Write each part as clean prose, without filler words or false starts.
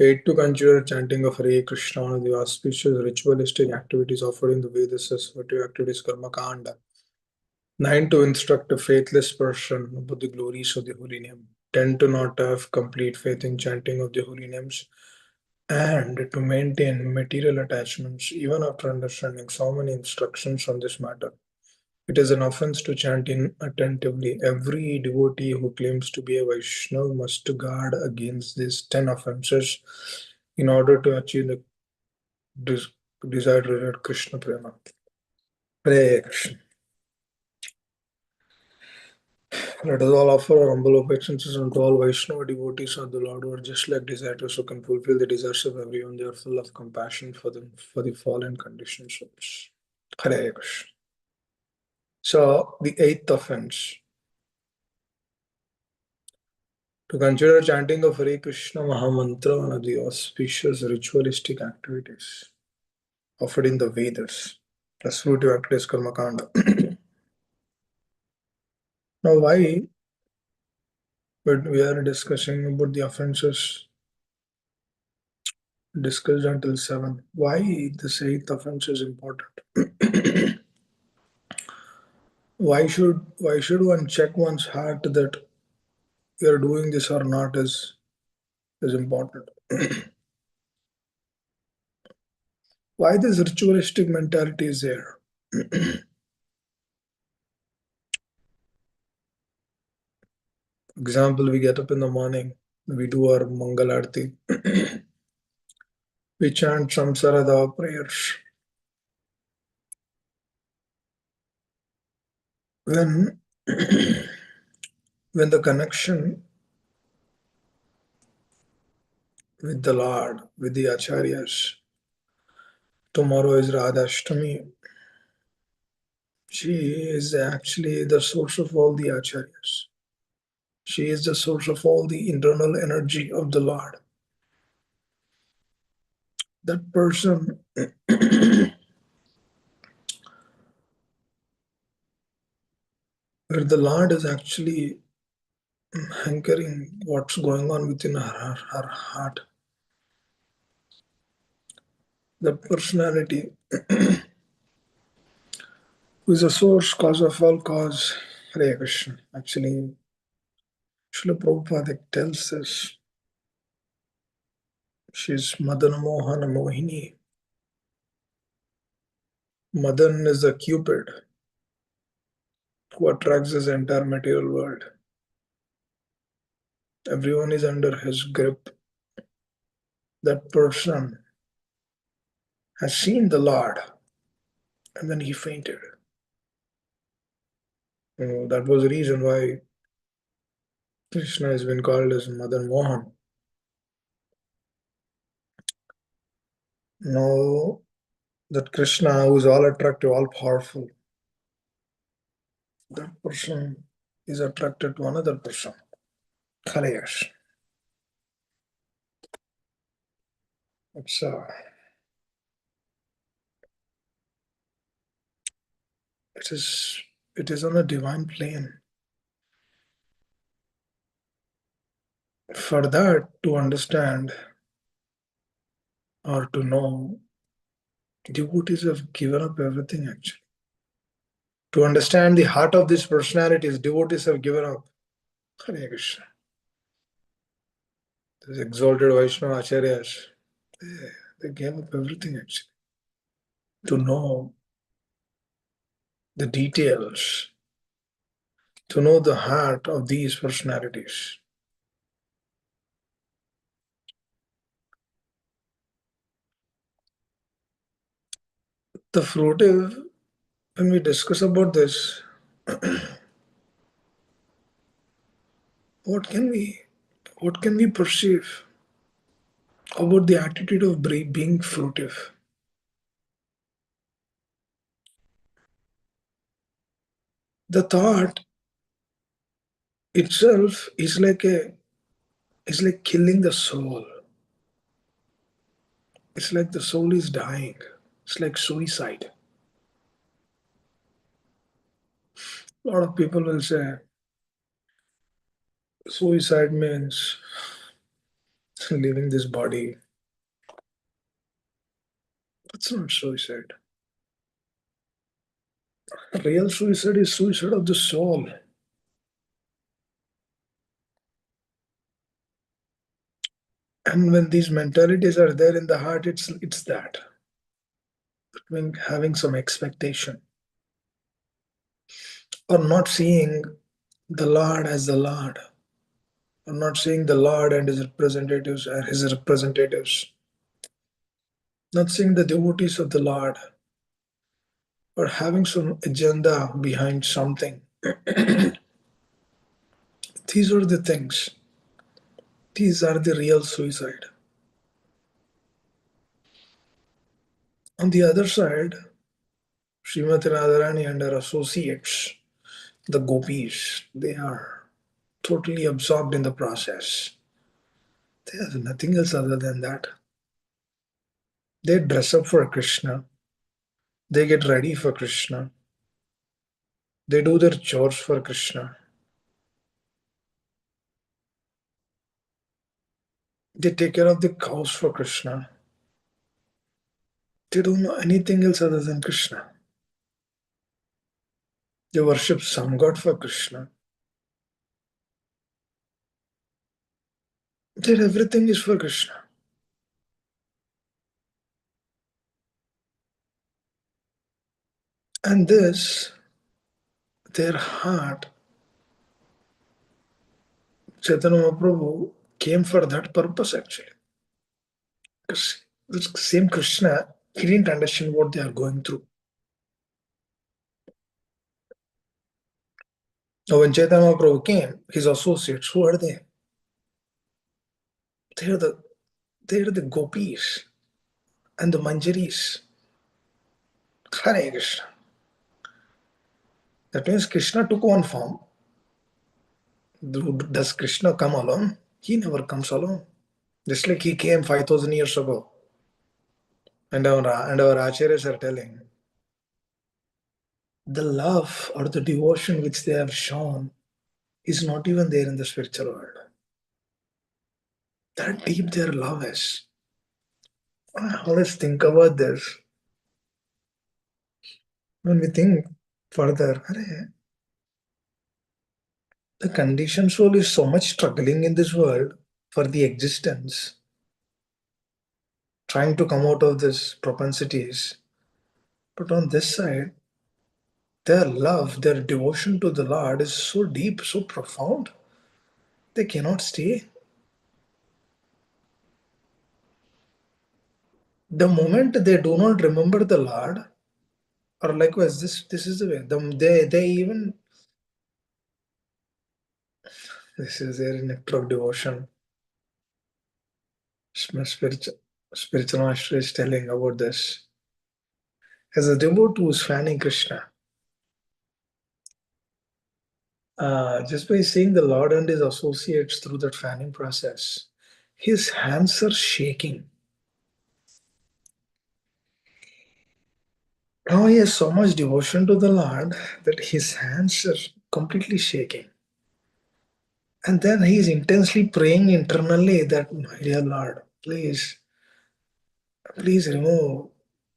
8 to consider chanting of Hare Krishna, one of the auspicious ritualistic activities offered in the Vedas as virtue activities Karma Kanda. 9 to instruct a faithless person about the glories of the holy name. 10 to not have complete faith in chanting of the holy names and to maintain material attachments even after understanding so many instructions on this matter. It is an offense to chant inattentively. Every devotee who claims to be a Vaishnava must guard against these 10 offenses in order to achieve the desired result Krishna Prema. Hare Krishna. Let us all offer our humble obeisances unto all Vaishnava devotees of the Lord who are just like desires who can fulfill the desires of everyone. They are full of compassion for them, for the fallen conditioned souls. Hare Krishna. So, the eighth offense. To consider chanting of Hare Krishna Mahamantra one of the auspicious ritualistic activities offered in the Vedas, as fruitive activities Karma Kanda. Now, why, when we are discussing about the offenses discussed until 7, why this eighth offense is important? why should one check one's heart that we are doing this or not is important? Why this ritualistic mentality is there? Example, we get up in the morning, we do our Mangal Arti, we chant Samsarada prayers. When, when the connection with the Lord, with the Acharyas, tomorrow is Radhashtami, she is actually the source of all the Acharyas. She is the source of all the internal energy of the Lord. That person where the Lord is actually hankering what's going on within her heart. That personality who is a source, cause of all cause. Hare Krishna. Actually, Srila Prabhupada tells us she's Madana Mohana Mohini. Madan is the Cupid who attracts this entire material world. Everyone is under his grip. That person has seen the Lord and then he fainted. That was the reason why Krishna has been called as Madan Mohan. Now that Krishna, who is all attractive, all powerful, that person is attracted to another person. Hare Krishna. It's it is it is on a divine plane. For that to understand or to know, devotees have given up everything actually. To understand the heart of these personalities, devotees have given up. Hare Krishna. These exalted Vaishnava Acharyas, they gave up everything actually. To know the details, to know the heart of these personalities. The fruitive, when we discuss about this, what can we perceive about the attitude of being fruitive? The thought itself is like killing the soul. It's like the soul is dying. It's like suicide. A lot of people will say suicide means leaving this body. That's not suicide. Real suicide is suicide of the soul. And when these mentalities are there in the heart, it's that. Having some expectation or not seeing the Lord as the Lord, or not seeing the Lord and his representatives, not seeing the devotees of the Lord, or having some agenda behind something. These are the things. These are the real suicide. On the other side, Srimati Radharani and her associates, the gopis, they are totally absorbed in the process. They have nothing else other than that. They dress up for Krishna. They get ready for Krishna. They do their chores for Krishna. They take care of the cows for Krishna. They don't know anything else other than Krishna. They worship some god for Krishna. Their everything is for Krishna. And this, their heart, Chaitanya Mahaprabhu came for that purpose actually. Because this same Krishna, he didn't understand what they are going through. Now when Chaitanya Mahaprabhu came, his associates, who are they? They are the they are the gopis and the manjaris. Hare Krishna. That means Krishna took one form. Does Krishna come alone? He never comes alone. Just like he came 5,000 years ago. And our acharyas are telling the love or the devotion which they have shown is not even there in the spiritual world. That deep their love is. Let's think about this. When we think further, the conditioned soul is so much struggling in this world for the existence, trying to come out of these propensities. But on this side, their love, their devotion to the Lord is so deep, so profound, they cannot stay. The moment they do not remember the Lord, or likewise, this is the way. They even this is their nectar of devotion. Spiritual master is telling about this. As a devotee who is fanning Krishna, just by seeing the Lord and his associates through that fanning process, his hands are shaking. Now he has so much devotion to the Lord that his hands are completely shaking. And then he is intensely praying internally that, my dear Lord, please remove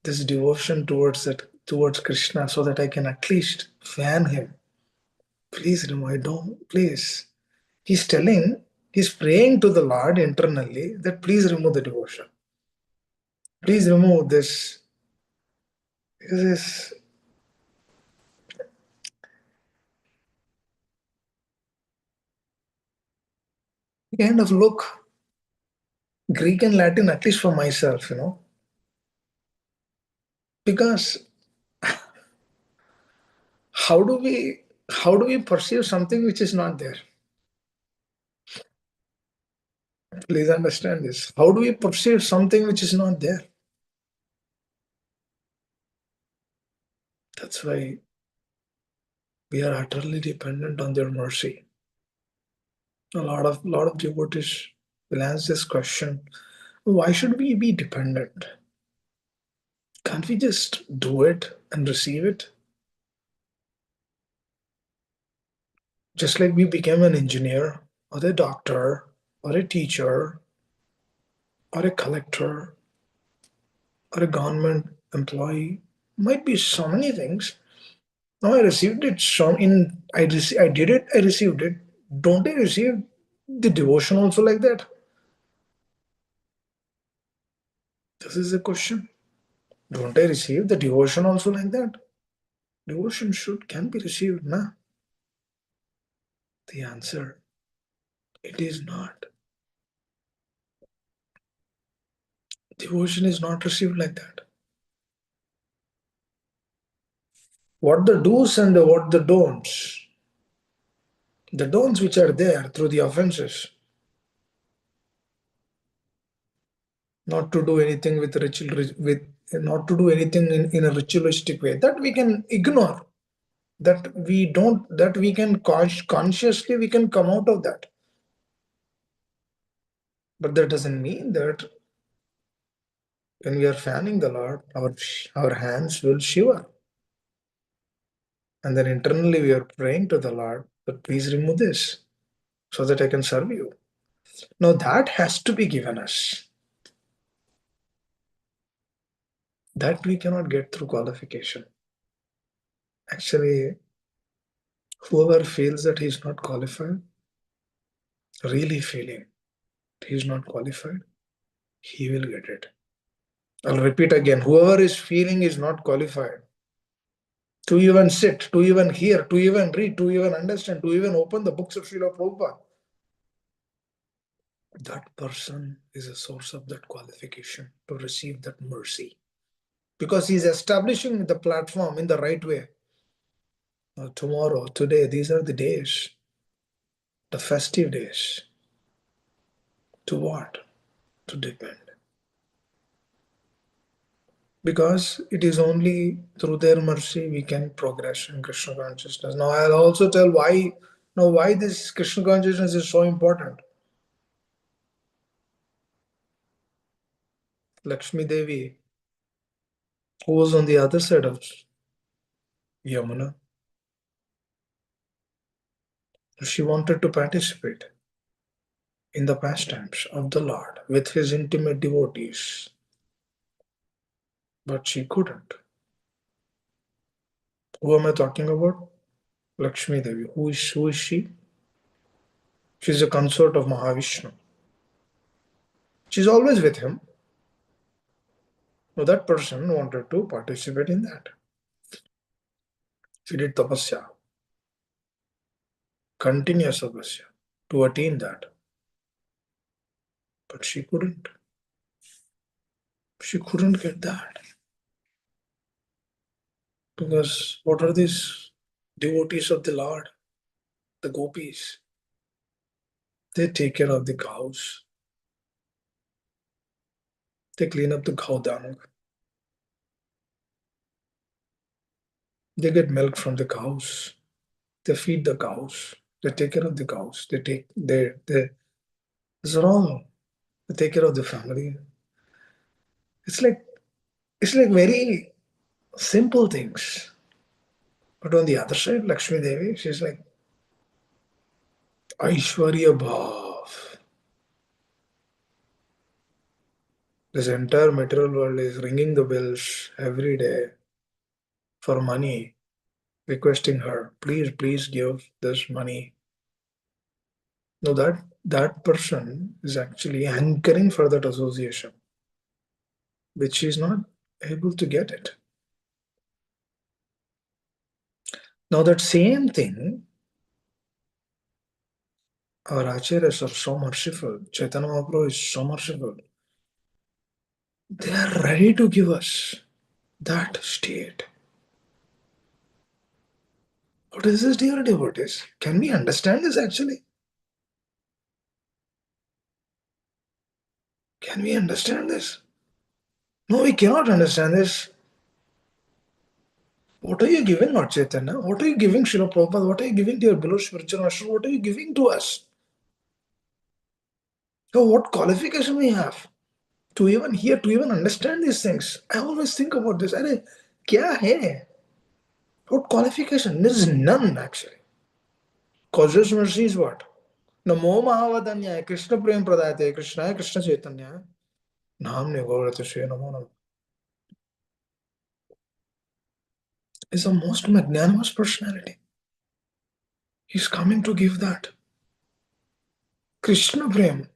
this devotion towards Krishna so that I can at least fan him. Please remove, I don't, please. He's praying to the Lord internally that please remove the devotion. Please remove this. Because this kind of look, Greek and Latin, at least for myself, because how do we how do we perceive something which is not there? Please understand this. How do we perceive something which is not there? That's why we are utterly dependent on their mercy. A lot of devotees will ask this question: why should we be dependent? Can't we just do it and receive it? Just like we became an engineer or a doctor or a teacher or a collector or a government employee, might be so many things. Now I received it. I did it. I received it. Don't I receive the devotion also like that? This is the question. Don't I receive the devotion also like that? Devotion should can be received, na? The answer, it is not. Devotion is not received like that. What the do's and what the don'ts. The don'ts which are there through the offenses, not to do anything with with not to do anything in a ritualistic way, that we can ignore. That we can consciously we can come out of that. But that doesn't mean that when we are fanning the Lord, our hands will shiver. And then internally we are praying to the Lord, but please remove this so that I can serve you. Now that has to be given us. That we cannot get through qualification. Actually, whoever feels that he is not qualified, really feeling he is not qualified, he will get it. I'll repeat again, whoever is feeling is not qualified to even sit, to even hear, to even read, to even understand, to even open the books of Srila Prabhupada, that person is a source of that qualification to receive that mercy. Because he's establishing the platform in the right way. Now, tomorrow, today, these are the days, the festive days. To what? To depend. Because it is only through their mercy we can progress in Krishna consciousness. Now I'll also tell why this Krishna consciousness is so important. Lakshmi Devi, who was on the other side of Yamuna, she wanted to participate in the pastimes of the Lord with his intimate devotees, but she couldn't. Who am I talking about? Lakshmi Devi. Who is she? She's a consort of Mahavishnu. She's always with him. Now that person wanted to participate in that. She did tapasya, continuous tapasya, to attain that. But she couldn't. She couldn't get that. Because what are these devotees of the Lord? The gopis. They take care of the cows. They clean up the cow dung. They get milk from the cows. They feed the cows. They take care of the cows. These are all. They take care of the family. It's like very simple things. But on the other side, Lakshmi Devi, she's like Aishwarya Bhav. This entire material world is ringing the bells every day for money, requesting her, please give this money. Now that person is actually anchoring for that association, which is not able to get it. Now that same thing, our acharyas are so merciful. Chaitanya Mahaprabhu is so merciful. They are ready to give us that state. What is this, dear devotees? Can we understand this actually? Can we understand this? No, we cannot understand this. What are you giving, Lord Chaitanya? What are you giving, Srila Prabhupada? What are you giving to your beloved spiritual master? What are you giving to us? So what qualification we have to even hear, to even understand these things? I always think about this. Arey, kya hai? What qualification? There is none actually. Causeless mercy is what? Namo Mahavadanya, Krishna Prem Pradayate, Krishna Krishna Chaitanya. Namne Gauratashe Namo Namo is a most magnanimous personality. He's coming to give that. Krishna Prem,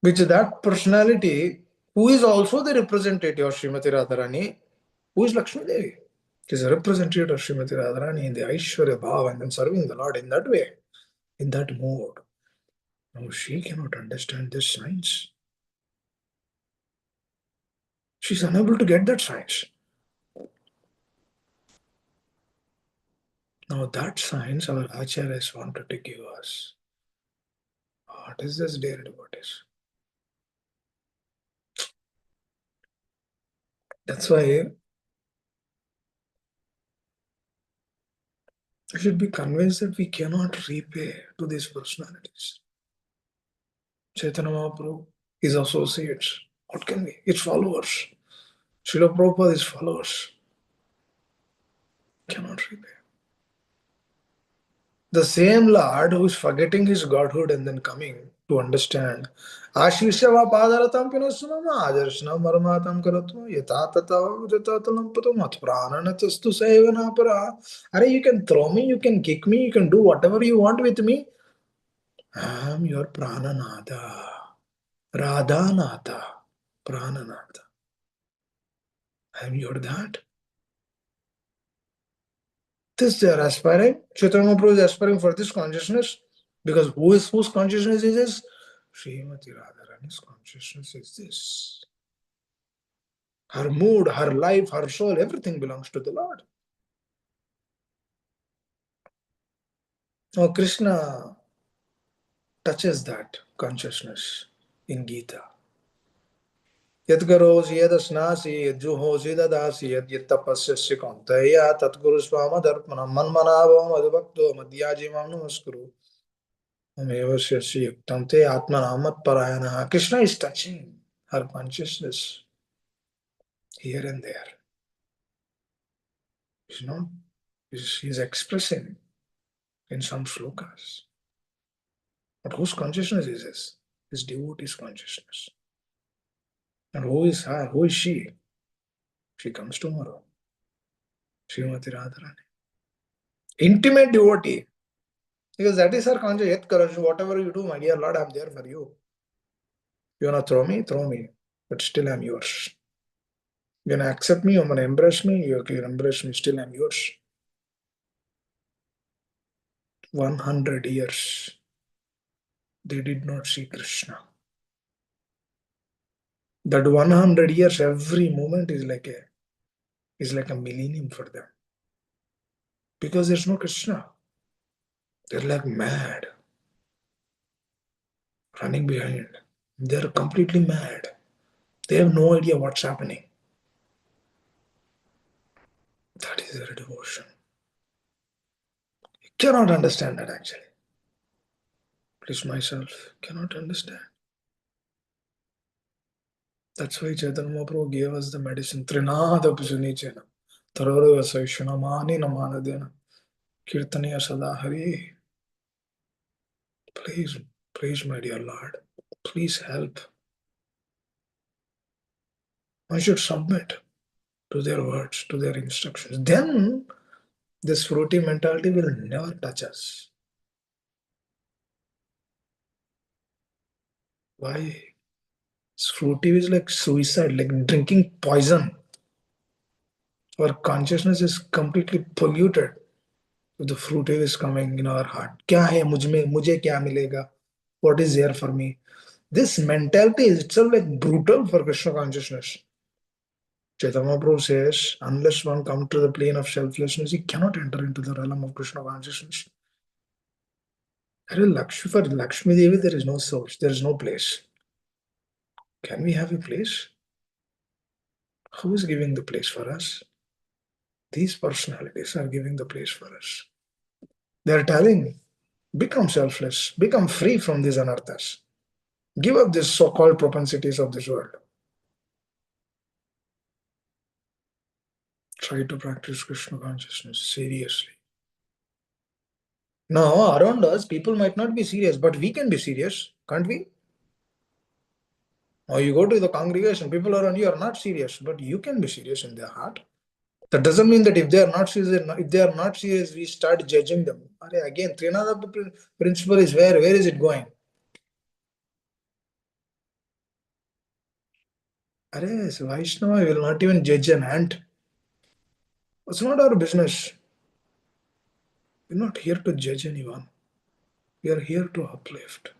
which that personality, who is also the representative of Srimati Radharani, who is Lakshmi Devi. She is a representative of Srimati Radharani in the Aishwarya Bhava and then serving the Lord in that way, in that mode. Now she cannot understand this science. She is unable to get that science. Now that science our acharyas wanted to give us. What is this, dear devotees? That's why we should be convinced that we cannot repay to these personalities. Chaitanya Mahaprabhu, his associates, what can we? His followers. Srila Prabhupada, his followers, cannot repay. The same Lord who is forgetting his godhood and then coming to understand. Ashishava padaratam pinasunama ajarshanam marmatam karatma yata tata jata talam mat prananachastu sevana para. Are you can throw me, you can kick me, you can do whatever you want with me. I am your prananatha, radhanatha, prananatha. I am your that. This they are aspiring. Chaitanya Mahaprabhu is aspiring for this consciousness because whose consciousness is this? Srimati Radharani's consciousness is this. Her mood, her life, her soul, everything belongs to the Lord. Now Krishna touches that consciousness in Gita. Yad karosi yad asnasi yad juhosi dadasi yad yattapasyasya kaunteya tat guru swama darpanam manmanavo madhubhakto madhyajimam namaskuru. Krishna is touching her consciousness here and there. He's not, he's expressing in some slokas. But whose consciousness is this? His devotee's consciousness. And who is her? Who is she? She comes tomorrow. Srimati Radharani. Intimate devotee. Because that is her consciousness. Whatever you do, my dear Lord, I'm there for you. You wanna throw me? Throw me. But still I'm yours. You wanna accept me? You wanna embrace me? You can embrace me. Still I'm yours. 100 years they did not see Krishna. That 100 years, every moment is like a millennium for them. Because there's no Krishna. They're like mad, running behind. They're completely mad. They have no idea what's happening. That is their devotion. You cannot understand that actually. Please myself cannot understand. That's why Chaitanya Mahaprabhu gave us the medicine. Trinada Pusunichena. Tarara Vasaishana Mani Namanadena. Kirtaniya Sada Hari. Please, please, my dear Lord, please help. One should submit to their words, to their instructions. Then this fruity mentality will never touch us. Why? Fruity is like suicide, like drinking poison. Our consciousness is completely polluted if the fruity is coming in our heart. क्या है मुझ में, मुझे क्या मिलेगा? What is there for me? This mentality is itself like brutal for Krishna consciousness. Chaitanya Mahaprabhu says, unless one comes to the plane of selflessness, he cannot enter into the realm of Krishna consciousness. For Lakshmi Devi, there is no source, there is no place. Can we have a place? Who is giving the place for us? These personalities are giving the place for us. They are telling, become selfless, become free from these anarthas. Give up these so-called propensities of this world. Try to practice Krishna consciousness seriously. Now, around us, people might not be serious, but we can be serious, can't we? Or you go to the congregation, people around you are not serious, but you can be serious in their heart. That doesn't mean that if they are not serious, we start judging them. Again, Trinada principle is where is it going? So Vaishnava will not even judge an ant. It's not our business. We're not here to judge anyone. We are here to uplift.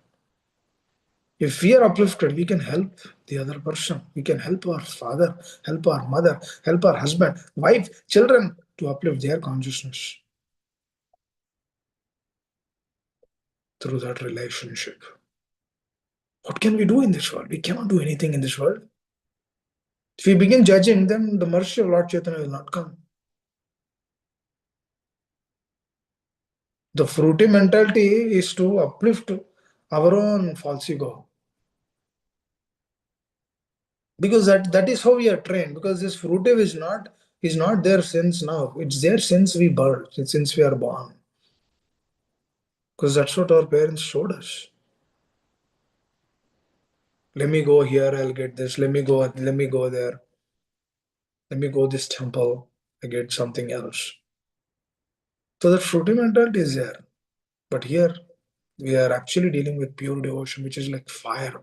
If we are uplifted, we can help the other person. We can help our father, help our mother, help our husband, wife, children to uplift their consciousness through that relationship. What can we do in this world? We cannot do anything in this world. If we begin judging, then the mercy of Lord Chaitanya will not come. The fruity mentality is to uplift our own false ego. Because that is how we are trained. Because this fruitive is not there since now. It's there since we birth, since we are born. Because that's what our parents showed us. Let me go here, I'll get this. Let me go there. Let me go this temple, I get something else. So that fruity mentality is there. But here we are actually dealing with pure devotion, which is like fire,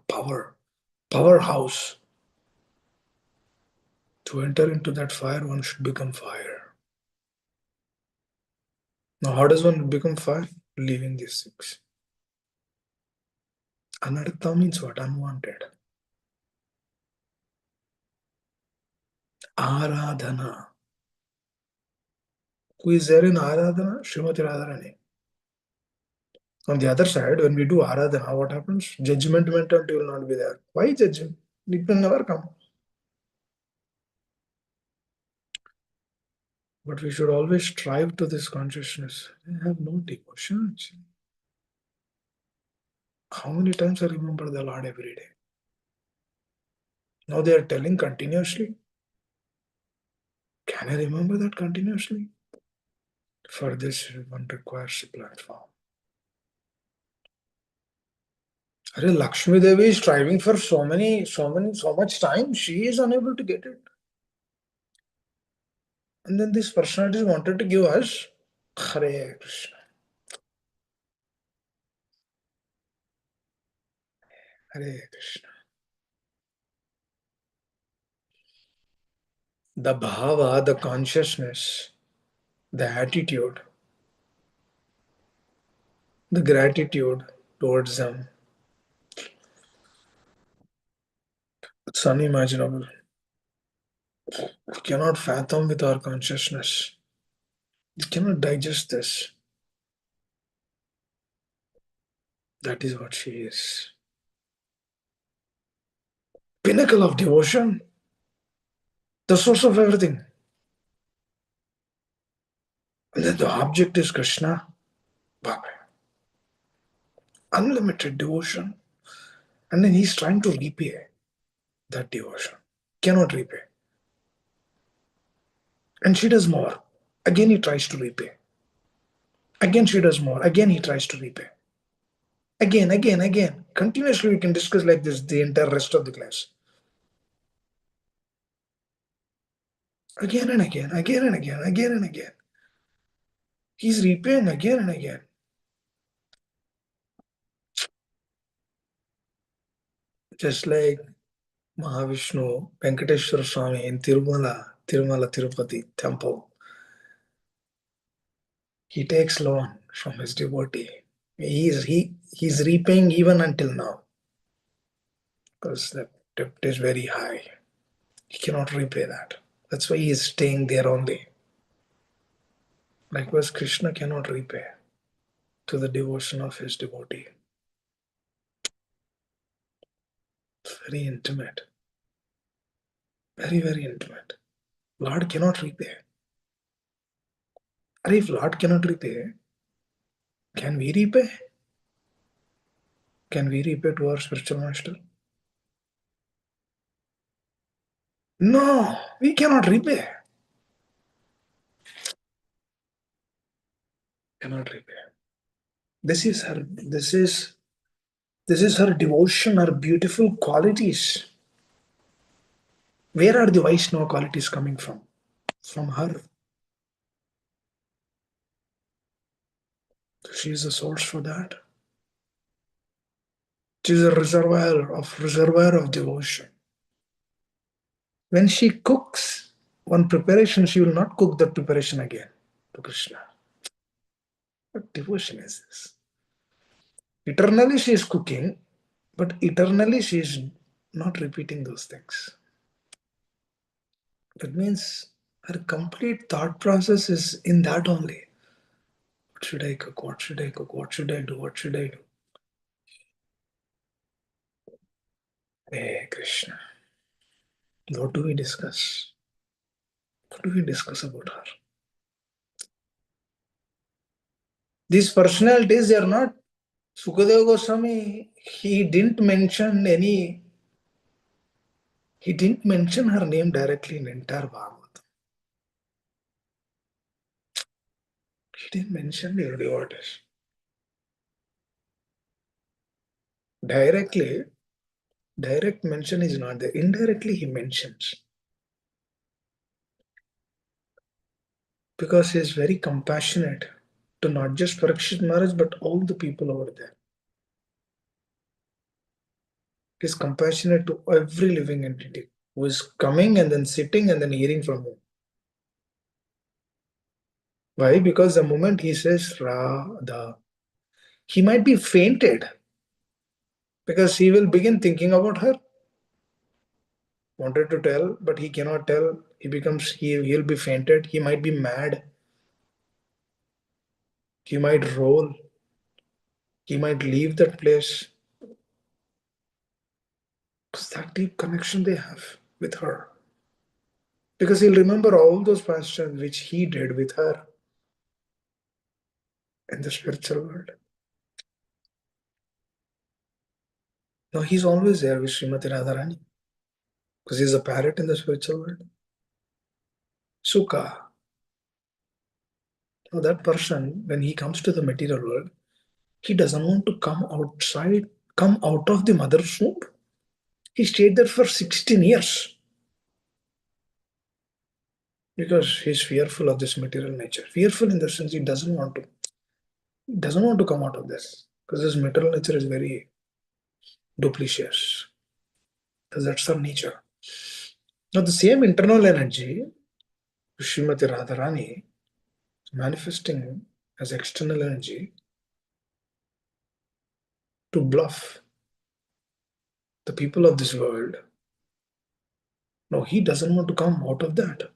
powerhouse. To enter into that fire, one should become fire. Now, how does one become fire? Leaving these things. Anartha means what? Unwanted. Aradhana. Who is there in Aradhana? Srimati Radharani. On the other side, when we do Aradhana, what happens? Judgment mentality will not be there. Why judging? It will never come. But we should always strive to this consciousness. I have no devotion. How many times I remember the Lord every day? Now they are telling continuously. Can I remember that continuously? For this, one requires a platform. Lakshmi Devi is striving for so much time. She is unable to get it. And then this personality wanted to give us Hare Krishna. Hare Krishna. The bhava, the consciousness, the attitude, the gratitude towards them. It's unimaginable. We cannot fathom with our consciousness. We cannot digest this. That is what she is. Pinnacle of devotion, the source of everything. And then the object is Krishna. Baba. Unlimited devotion. And then he's trying to repay that devotion. Cannot repay. And she does more. Again he tries to repay. Again she does more. Again he tries to repay. Again. Continuously we can discuss like this the entire rest of the class. Again and again. He's repaying again and again. Just like Mahavishnu, Venkateshwara Swami in Tirupati temple. He takes loan from his devotee. He's repaying even until now. Because the debt is very high. He cannot repay that. That's why he is staying there only. Likewise, Krishna cannot repay to the devotion of his devotee. It's very intimate. Very, very intimate. Lord cannot repay. And if Lord cannot repay, can we repay? Can we repay to our spiritual master? No, we cannot repay. Cannot repay. This is her devotion, her beautiful qualities. Where are the Vaishnava qualities coming from? From her. She is the source for that. She is a reservoir of devotion. When she cooks one preparation, she will not cook that preparation again to Krishna. What devotion is this? Eternally she is cooking, but eternally she is not repeating those things. That means her complete thought process is in that only. What should I cook? What should I cook? What should I do? What should I do? Hey Krishna, what do we discuss? What do we discuss about her? These personalities, they are not. Sukadeva Goswami, he didn't mention her name directly in entire Bhagavatam. He didn't mention the devotees. Directly, direct mention is not there. Indirectly, he mentions. Because he is very compassionate to not just Parikshit Maharaj, but all the people over there. He is compassionate to every living entity who is coming and then sitting and then hearing from him. Why? Because the moment he says Radha, he might be fainted because he will begin thinking about her. Wanted to tell, but he cannot tell. He'll be fainted. He might be mad. He might roll. He might leave that place. Because that deep connection they have with her. Because he'll remember all those past times which he did with her in the spiritual world. Now he's always there with Srimati Radharani. Because he's a parrot in the spiritual world. Sukha. Now that person, when he comes to the material world, he doesn't want to come outside, come out of the mother's womb. He stayed there for 16 years. Because he's fearful of this material nature. Fearful in the sense he doesn't want to come out of this. Because this material nature is very duplicitous. Because that's our nature. Now the same internal energy, Srimati Radharani, is manifesting as external energy to bluff the people of this world. No, he doesn't want to come out of that.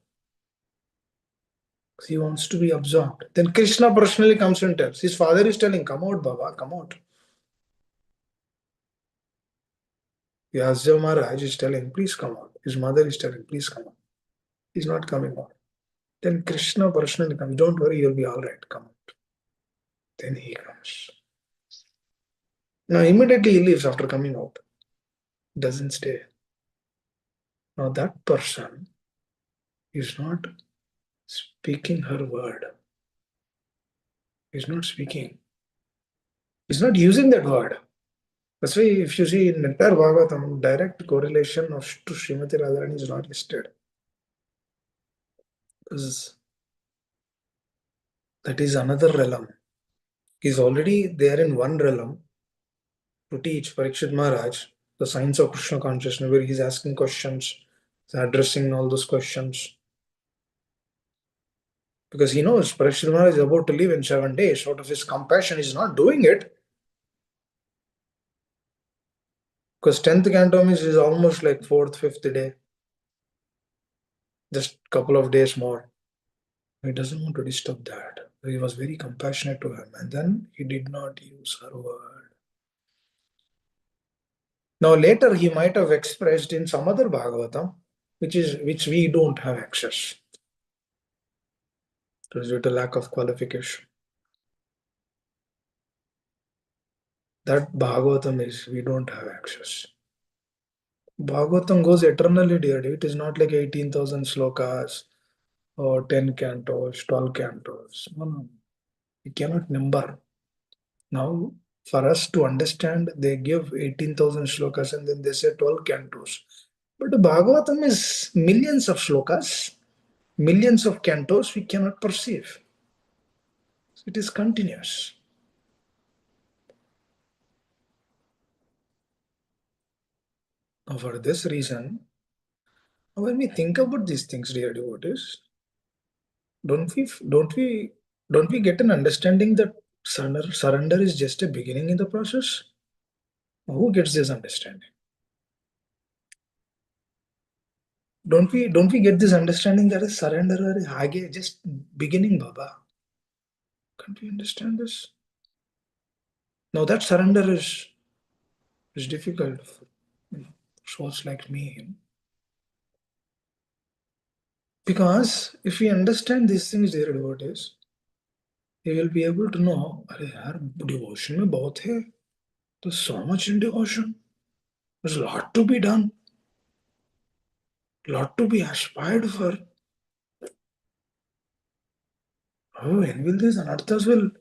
He wants to be absorbed. Then Krishna personally comes and tells. His father is telling, come out, Baba, come out. Vyasdev Maharaj is telling, please come out. His mother is telling, please come out. He's not coming out. Then Krishna personally comes. Don't worry, you'll be all right. Come out. Then he comes. Now immediately he leaves after coming out. Doesn't stay. Now that person is not speaking her word. He's not speaking. He's not using that word. That's why if you see in entire Bhagavatam, direct correlation of to Srimati Radharani is not listed. Because that is another realm. He's already there in one realm to teach Parikshit Maharaj the science of Krishna consciousness, where he's asking questions, he's addressing all those questions. Because he knows Parikshit Maharaj is about to leave in 7 days. Out of his compassion, he's not doing it. Because 10th canto is almost like 4th, 5th day. Just couple of days more. He doesn't want to disturb that. He was very compassionate to him. And then he did not use her word. Now later he might have expressed in some other Bhagavatam, which we don't have access. It was due to lack of qualification. That Bhagavatam is, we don't have access. Bhagavatam goes eternally, dear. It is not like 18,000 slokas or 10 cantos, 12 cantos. No. We cannot number. Now, for us to understand, they give 18,000 shlokas and then they say 12 cantos. But the Bhagavatam is millions of shlokas, millions of cantos we cannot perceive. It is continuous. Now, for this reason, when we think about these things, dear devotees, don't we don't we don't we get an understanding that surrender is just a beginning in the process? Who gets this understanding? Don't we get this understanding that a surrender is hage just beginning, Baba? Can't we understand this? Now that surrender is difficult for souls like me. Because if we understand these things, dear devotees, we will be able to know, अरे यार devotion में बहुत है. There's so much in devotion. There's a lot to be done, lot to be aspired for. Oh, when will these anarthas will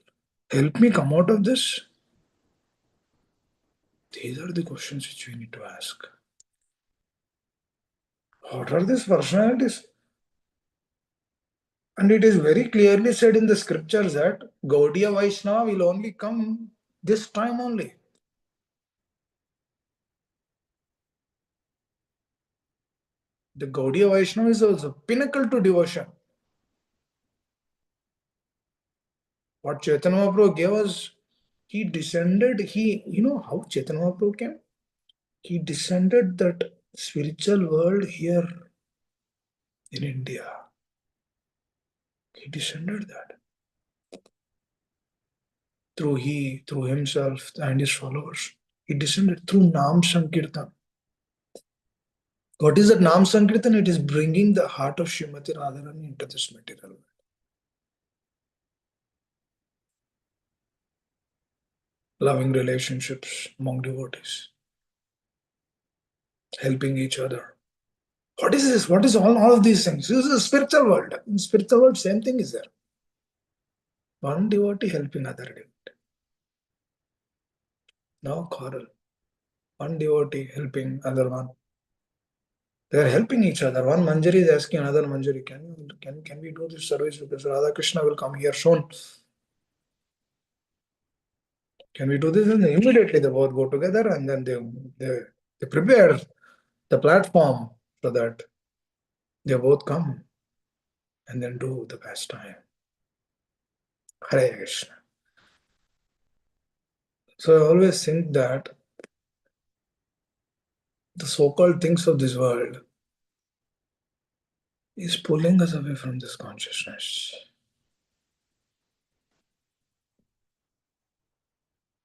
help me come out of this? These are the questions which we need to ask. What are these personalities? And it is very clearly said in the scriptures that Gaudiya Vaishnava will only come this time only. The Gaudiya Vaishnava is also pinnacle to devotion. What Chaitanya Mahaprabhu gave us, he descended, you know how Chaitanya Mahaprabhu came? He descended that spiritual world here in India. He descended that through himself and his followers. He descended through Nam Sankirtan. What is that Nam Sankirtan? It is bringing the heart of Srimati Radharani into this material world. Loving relationships among devotees, helping each other. What is this? What is all of these things? This is a spiritual world. In spiritual world, same thing is there. One devotee helping other devotee. No quarrel. One devotee helping other one. They are helping each other. One Manjari is asking another Manjari, can we do this service because Radha Krishna will come here soon? Can we do this? And then immediately they both go together and then they prepare the platform so that they both come and then do the pastime. Hare Krishna. So I always think that the so-called things of this world is pulling us away from this consciousness.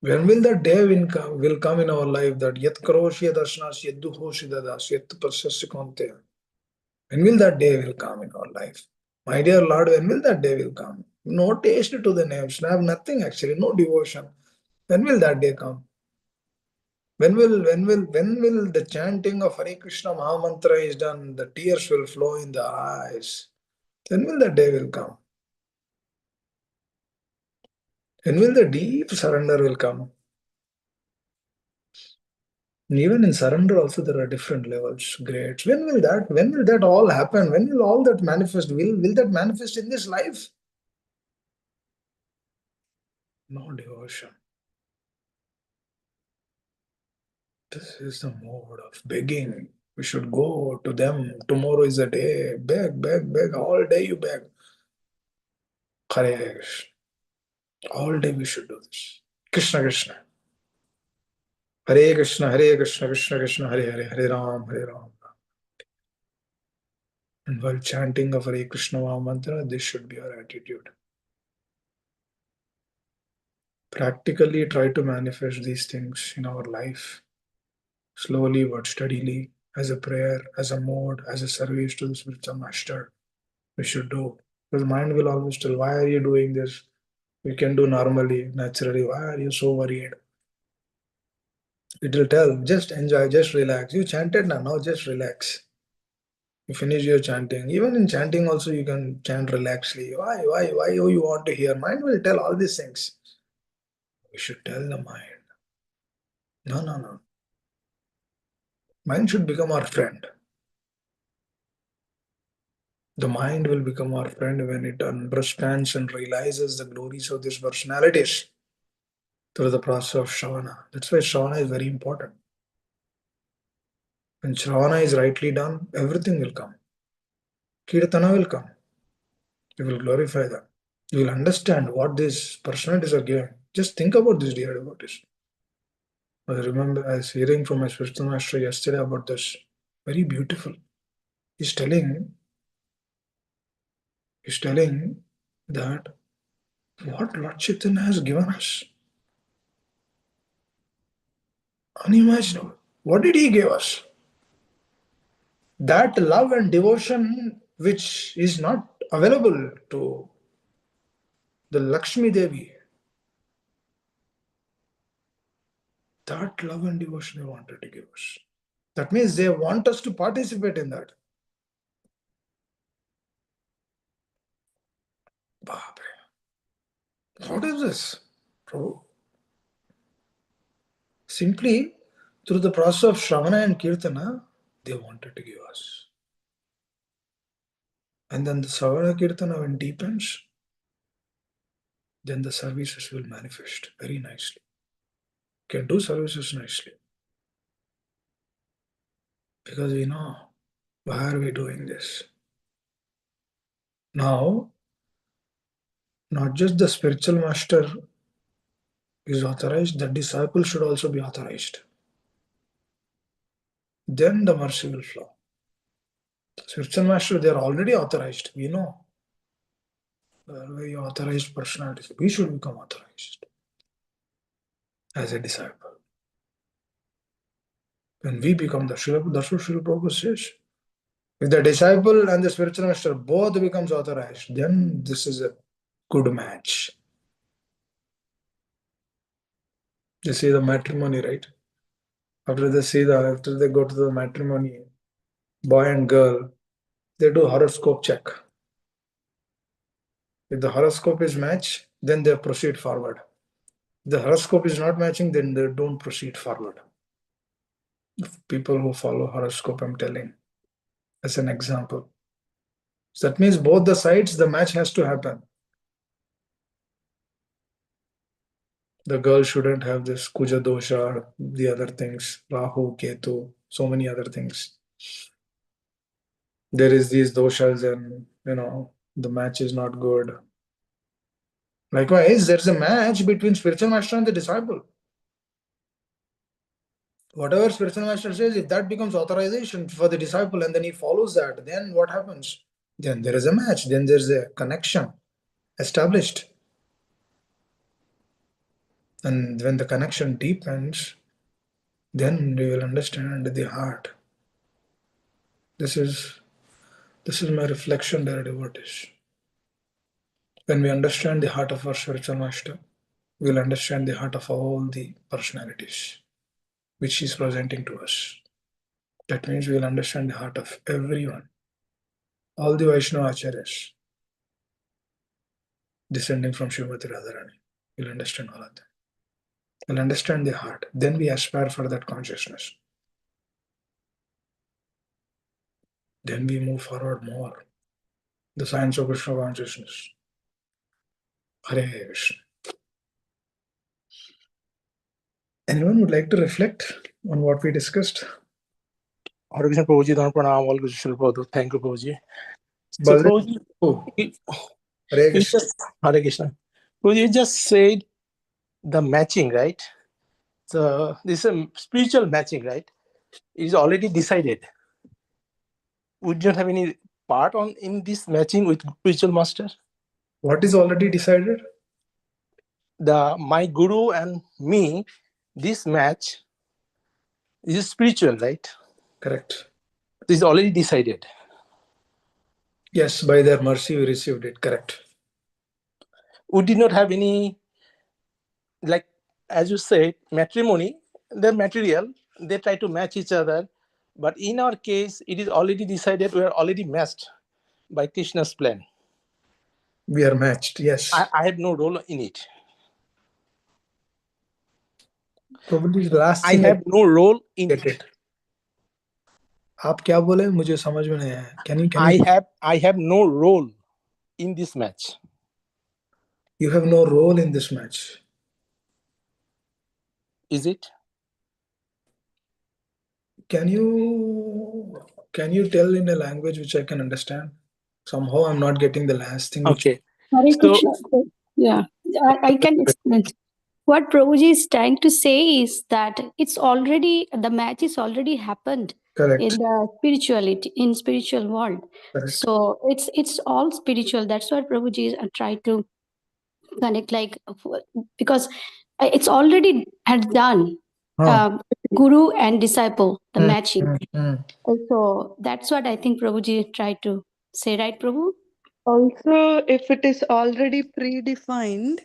When will that day will come in our life that yat karoshi darshanas yat duhoshi dadas yat parsasya konte? When will that day will come in our life? My dear Lord, when will that day will come? No taste to the names, I have nothing actually, no devotion. When will that day come? When will the chanting of Hare Krishna Mahamantra is done, the tears will flow in the eyes? When will that day will come? When will the deep surrender will come? And even in surrender also there are different levels, grades. When will that all happen? When will all that manifest? Will that manifest in this life? No devotion. This is the mode of begging. We should go to them. Tomorrow is a day. Beg, beg, beg. All day you beg. Hare Krishna. All day we should do this. Krishna Krishna. Hare Krishna, Hare Krishna, Krishna Krishna, Hare Hare, Hare Ram, Hare Ram. And while chanting of Hare Krishna Maha Mantra, this should be our attitude. Practically try to manifest these things in our life, slowly but steadily, as a prayer, as a mode, as a service to the spiritual master. We should do. Because mind will always tell, why are you doing this? We can do normally, naturally. Why are you so worried? It will tell, just enjoy, just relax. You chanted now just relax. You finish your chanting. Even in chanting also you can chant relaxedly. Why you want to hear? Mind will tell all these things. We should tell the mind. No. Mind should become our friend. The mind will become our friend when it understands and realizes the glories of these personalities through the process of Shravana. That's why Shravana is very important. When Shravana is rightly done, everything will come. Kirtana will come. You will glorify them. You will understand what these personalities are giving. Just think about this, dear devotees. I remember I was hearing from my spiritual master yesterday about this. Very beautiful. He's telling, he's telling that what Lord Chaitanya has given us, unimaginable. What did he give us? That love and devotion which is not available to the Lakshmi Devi. That love and devotion they wanted to give us. That means they want us to participate in that. What is this? Simply through the process of Shravana and Kirtana, they wanted to give us. And then the Shravana Kirtana, when deepens, then the services will manifest very nicely. Can do services nicely. Because we know why are we doing this? Now, not just the spiritual master is authorized, the disciple should also be authorized. Then the mercy will flow. Spiritual master, they are already authorized. We know. They are very authorized personalities. We should become authorized as a disciple. When we become the Srila, that's what Srila Prabhupada says. If the disciple and the spiritual master both becomes authorized, then this is a good match. They see the matrimony, right? After they go to the matrimony, boy and girl, they do horoscope check. If the horoscope is matched, then they proceed forward. If the horoscope is not matching, then they don't proceed forward. People who follow horoscope, I'm telling, as an example. So that means both the sides, the match has to happen. The girl shouldn't have this Kuja dosha, the other things, Rahu, Ketu, so many other things. There is these doshas and, the match is not good. Likewise, there's a match between spiritual master and the disciple. Whatever spiritual master says, if that becomes authorization for the disciple and then he follows that, then what happens? Then there is a match, then there's a connection established. And when the connection deepens, then we will understand the heart. This is my reflection, dear devotees. When we understand the heart of our spiritual master, we will understand the heart of all the personalities which he is presenting to us. That means we will understand the heart of everyone. All the Vaishnava Acharyas descending from Srimati Radharani. We'll understand all of them. We'll understand the heart. Then we aspire for that consciousness. Then we move forward more. The science of Krishna consciousness. Hare Krishna. Anyone would like to reflect on what we discussed? Hare Krishna Prabhuji, Dharma Pranam, all Krishna Prabhuji. Thank you, Prabhuji. So, Baldev, Prabhuji, Hare Krishna. Hare Krishna. Prabhuji, you just said the matching, right? So, this is a spiritual matching, right? It is already decided. Would you not have any part in this matching with spiritual master? What is already decided? My guru and me, this match is spiritual, right? Correct. This is already decided. Yes, by their mercy we received it. Correct. We did not have any, like, as you said, matrimony, the material, they try to match each other. But in our case, it is already decided, we are already matched by Krishna's plan. We are matched, yes. I had no role in it. Probably the last I thing have no role in it. आप क्या बोले मुझे समझ में नहीं आया. Can you I have no role in this match. you have no role in this match. Is it? Can you tell in a language which I can understand? Somehow I'm not getting the last thing which Okay. Hare So Krishna. Yeah, I can explain. What Prabhuji is trying to say is that the match is already happened correct. in the spiritual world. Correct. So it's all spiritual. That's what Prabhuji is trying to connect, like, because it's already had done. Guru and disciple, the matching. So that's what I think Prabhuji tried to say, right, Prabhu? Also, if it is already predefined,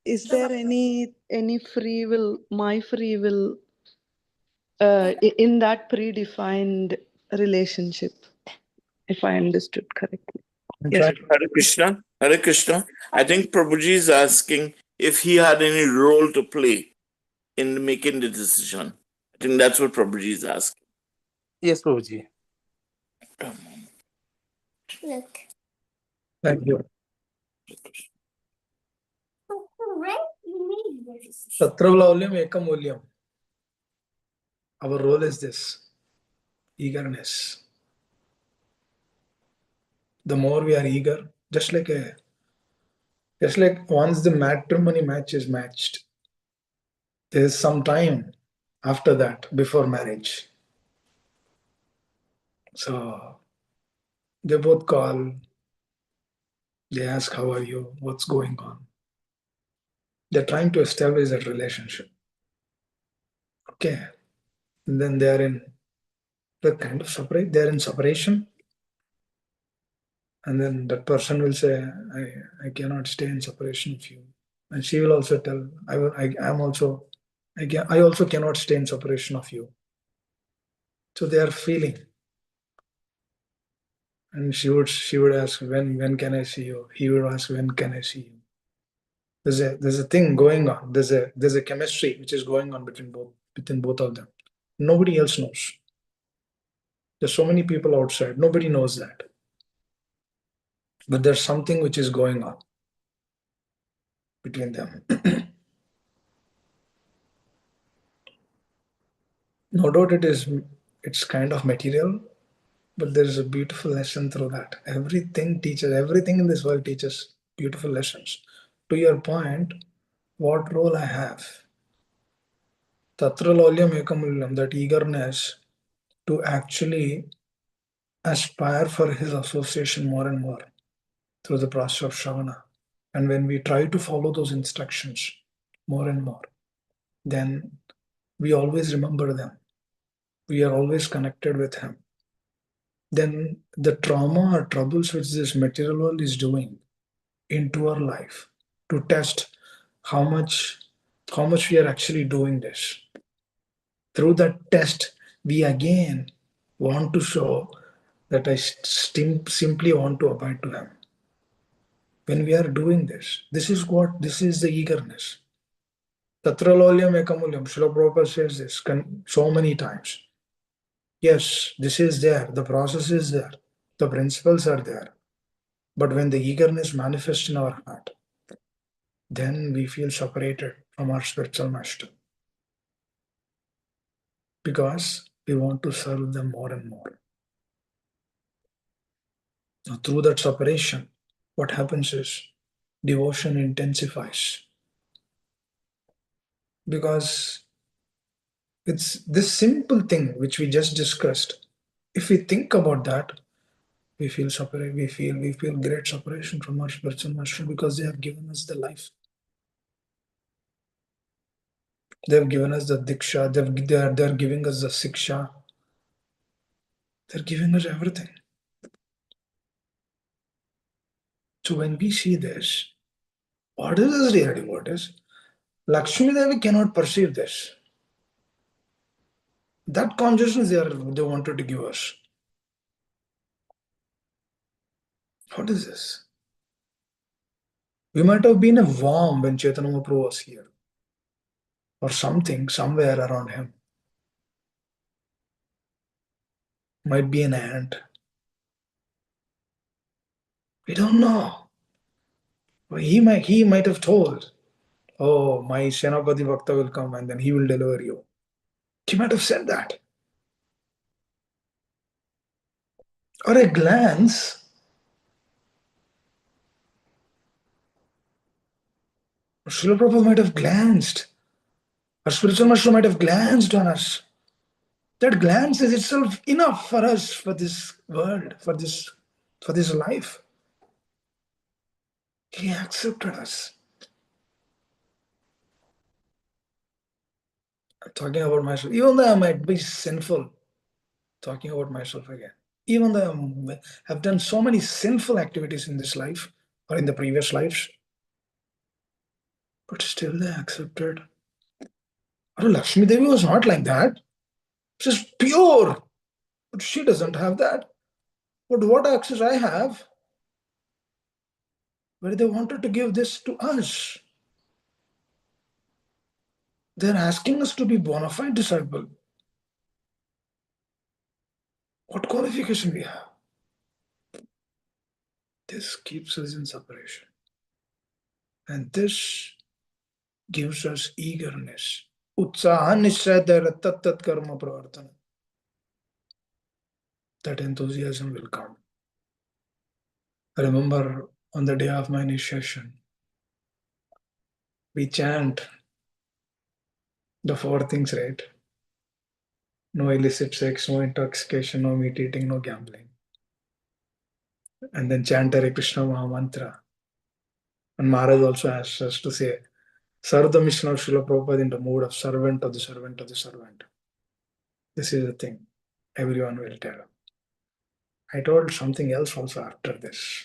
is there any free will, my free will, in that predefined relationship? If I understood correctly. I'm Yes. trying- Hare Krishna. Hare Krishna. I think Prabhuji is asking if he had any role to play in making the decision. I think that's what Prabhuji is asking. yes, Prabhuji. Thank you. Tatravlauliyam ekamulyam. Our role is this eagerness. The more we are eager, just like once the matrimony match is matched, there is some time after that before marriage. So they both call, they ask, how are you? What's going on? They're trying to establish that relationship. Okay. And then they're in the kind of separate, they're in separation. And then that person will say, I cannot stay in separation of you. And she will also tell, I also cannot stay in separation of you. So they are feeling. And she would ask, when can I see you? He would ask, when can I see you? There's a thing going on. There's a chemistry which is going on between both of them. Nobody else knows. There's so many people outside. Nobody knows that. But there's something which is going on between them. No doubt it's kind of material, but there is a beautiful lesson through that. Everything in this world teaches beautiful lessons. To your point, what role I have? Tatra lolyam ekamulyam, that eagerness to actually aspire for his association more and more through the process of Shravana. And when we try to follow those instructions more and more, then we always remember them. We are always connected with him. Then the trauma or troubles which this material world is doing into our life to test how much we are actually doing this. Through that test, we again want to show that I simply want to abide to him. When we are doing this is the eagerness. Tatra lolyam ekamulyam. Srila Prabhupada says this so many times. Yes, this is there. The process is there. The principles are there. But when the eagerness manifests in our heart, then we feel separated from our spiritual master. Because we want to serve them more and more. Now, through that separation, what happens is devotion intensifies. Because it's this simple thing which we just discussed. If we think about that, we feel separate. We feel great separation from our spiritual master because they have given us the life. They have given us the diksha. They're giving us the siksha. They're giving us everything. So when we see this, what is this reality? What is? Lakshmi Devi cannot perceive this. That consciousness they wanted to give us. What is this? We might have been a worm when Chaitanya Mahaprabhu was here. Or something, somewhere around him. might be an ant. We don't know. He might have told, oh, my Senapati Bhakta will come and then he will deliver you. He might have said that. Or a glance. Srila Prabhupada might have glanced. Our spiritual master might have glanced on us. That glance is itself enough for us, for this world, for this life. He accepted us. I'm talking about myself. Even though I might be sinful, talking about myself again. Even though I have done so many sinful activities in this life or in the previous lives, but still they accepted. Lakshmi Devi was not like that. She's pure, but she doesn't have that. But what access I have, where they wanted to give this to us. They're asking us to be bona fide disciple. What qualification we have? This keeps us in separation. And this gives us eagerness. Utsaha nishradhara tat tat karma pravartana. That enthusiasm will come. I remember on the day of my initiation, we chant the four things, right? No illicit sex, no intoxication, no meat eating, no gambling. And then chant Hare Krishna Maha Mantra. And Maharaj also asked us to say, serve the mission of Srila Prabhupada in the mood of servant of the servant of the servant. This is the thing everyone will tell. I told something else also after this.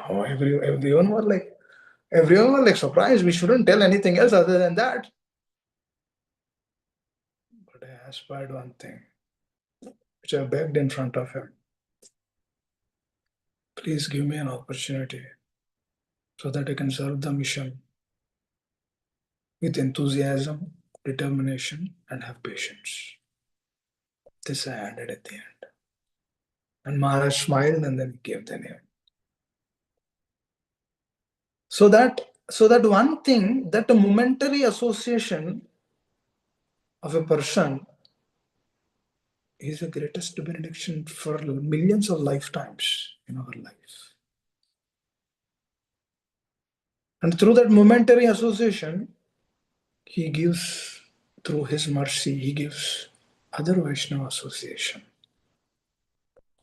Oh, everyone was like surprised. We shouldn't tell anything else other than that. But I aspired one thing, which I begged in front of him. Please give me an opportunity so that I can serve the mission with enthusiasm, determination, and have patience. This I added at the end. And Maharaj smiled and then gave the name. So that one thing, that a momentary association of a person is the greatest benediction for millions of lifetimes in our life. And through that momentary association, he gives, through his mercy, he gives other Vaishnava association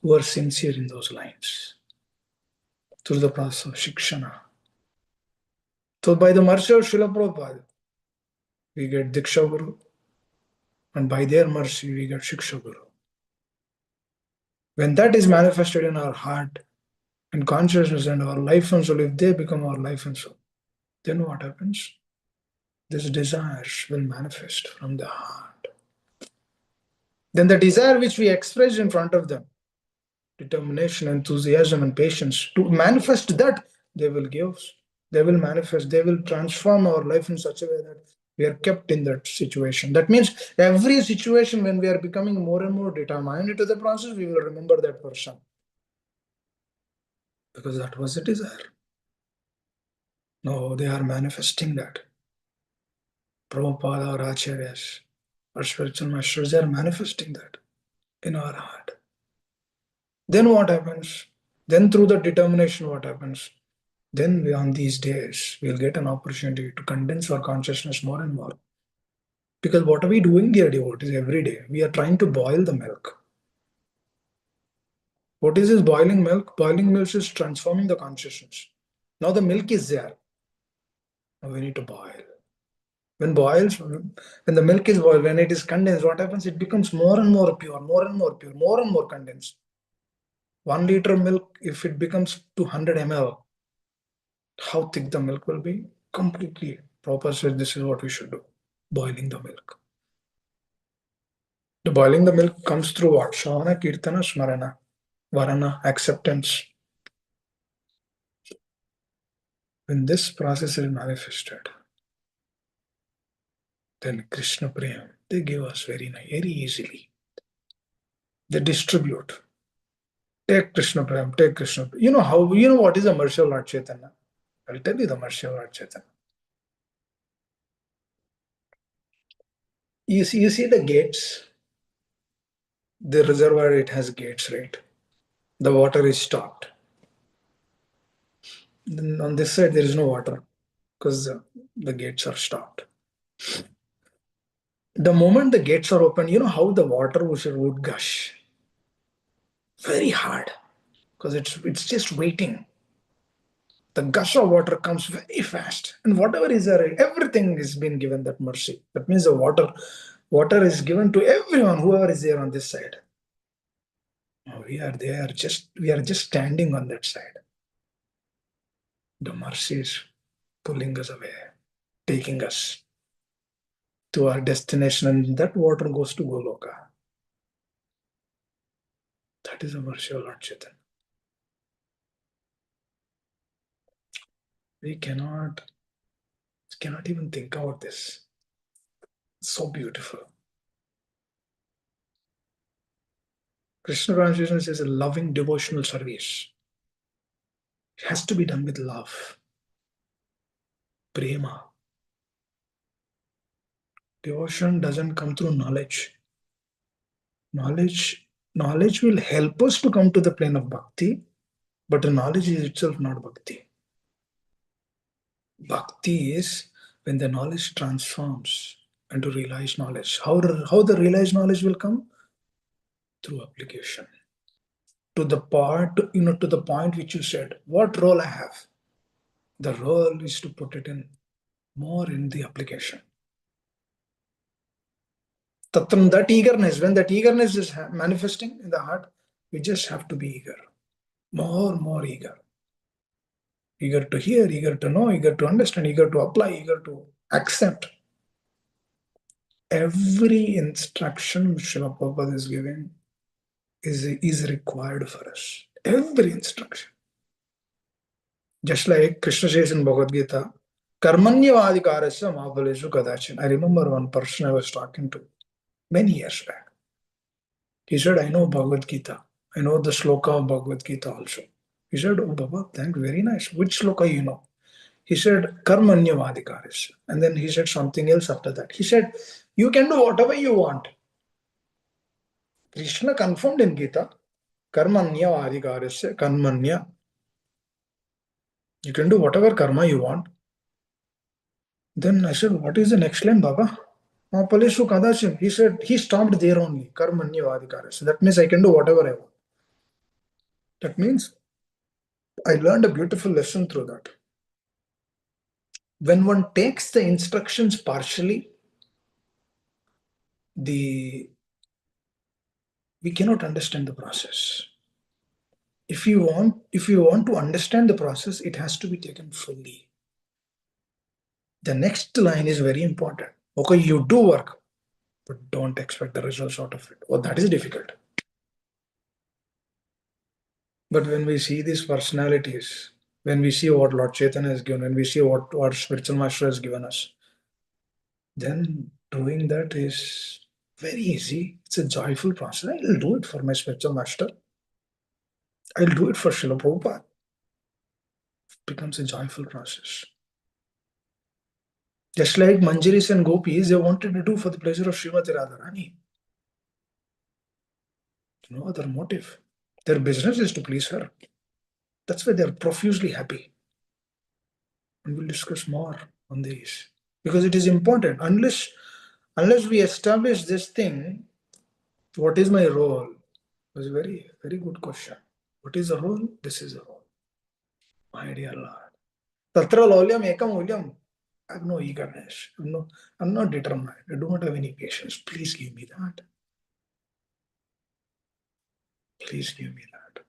who are sincere in those lines through the process of Shikshana. So by the mercy of Srila Prabhupada, we get Diksha Guru, and by their mercy, we get Shiksha Guru. When that is manifested in our heart and consciousness and our life and soul, if they become our life and soul, then what happens? These desires will manifest from the heart. Then the desire which we express in front of them, determination, enthusiasm, and patience, to manifest that, they will give, they will manifest, they will transform our life in such a way that we are kept in that situation. That means every situation when we are becoming more and more determined into the process, we will remember that person. Because that was a desire. No, they are manifesting that. Prabhupada or Acharyas or spiritual masters, they are manifesting that in our heart. Then what happens? Then through the determination, what happens? Then on these days, we'll get an opportunity to condense our consciousness more and more. Because what are we doing, dear devotees, every day? We are trying to boil the milk. What is this boiling milk? Boiling milk is transforming the consciousness. Now the milk is there. Now we need to boil. When the milk is boiled, when it is condensed, what happens? It becomes more and more pure, more and more pure, more and more condensed. 1 liter milk, if it becomes 200 ml, how thick the milk will be? Completely. Prabhupada said this is what we should do. Boiling the milk. The boiling the milk comes through what? Shravana, Kirtana, Smarana, Varana, acceptance. When this process is manifested, then Krishna Priyam, they give us very easily. They distribute. Take Krishna Prem, take Krishna Prem. You know what is the mercy of Lord Chaitanya? I'll tell you the mercy of Lord Chaitanya. You see the gates? The reservoir, it has gates, right? The water is stopped. Then on this side, there is no water because the gates are stopped. The moment the gates are open, you know how the water would gush? Very hard because it's just waiting. The gush of water comes very fast, and whatever is there, everything is been given that mercy. That means the water is given to everyone, whoever is there on this side. We are just standing on that side. The mercy is pulling us away, taking us to our destination, and that water goes to Goloka. That is the mercy of Lord Chaitanya. We cannot even think about this. It's so beautiful. Krishna consciousness is a loving devotional service. It has to be done with love, prema. Devotion doesn't come through knowledge. Knowledge will help us to come to the plane of bhakti, but the knowledge is itself not bhakti. Bhakti is when the knowledge transforms into realized knowledge. How the realized knowledge will come? Through application. To the point which you said, what role I have? The role is to put it in more in the application. Tatram, that eagerness, when that eagerness is manifesting in the heart, we just have to be eager. More eager. Eager to hear, eager to know, eager to understand, eager to apply, eager to accept. Every instruction Srila Prabhupada is giving is required for us. Every instruction. Just like Krishna says in Bhagavad Gita, Karmanyavadikarasya Mahabhaleshu Kadachin. I remember one person I was talking to many years back. He said, I know Bhagavad Gita. I know the sloka of Bhagavad Gita also. He said, oh Baba, thank you, very nice. Which sloka you know? He said, Karmanyavadikarasya. And then he said something else after that. He said, you can do whatever you want. Krishna confirmed in Gita, Karmanyavadikarasya, Karmanya. You can do whatever karma you want. Then I said, what is the next line, Baba? Paleshu Kadachin. He said, he stopped there only. Karmanyavadikarasya. So that means I can do whatever I want. That means I learned a beautiful lesson through that. When one takes the instructions partially, we cannot understand the process. If you want to understand the process, it has to be taken fully. The next line is very important. Okay, you do work, but don't expect the results out of it. Oh, that is difficult. But when we see these personalities, when we see what Lord Chaitanya has given, when we see what our spiritual master has given us, then doing that is very easy. It's a joyful process. I'll do it for my spiritual master. I'll do it for Srila Prabhupada. It becomes a joyful process. Just like Manjaris and Gopis, they wanted to do for the pleasure of Srimati Radharani. No other motive. Their business is to please her. That's why they're profusely happy. And we'll discuss more on these. Because it is important. Unless we establish this thing, what is my role? It was a very, very good question. What is the role? This is the role. My dear Lord. Tatra laulyam ekam ulyam. I have no eagerness. I'm not determined. I do not have any patience. Please give me that. Please give me that.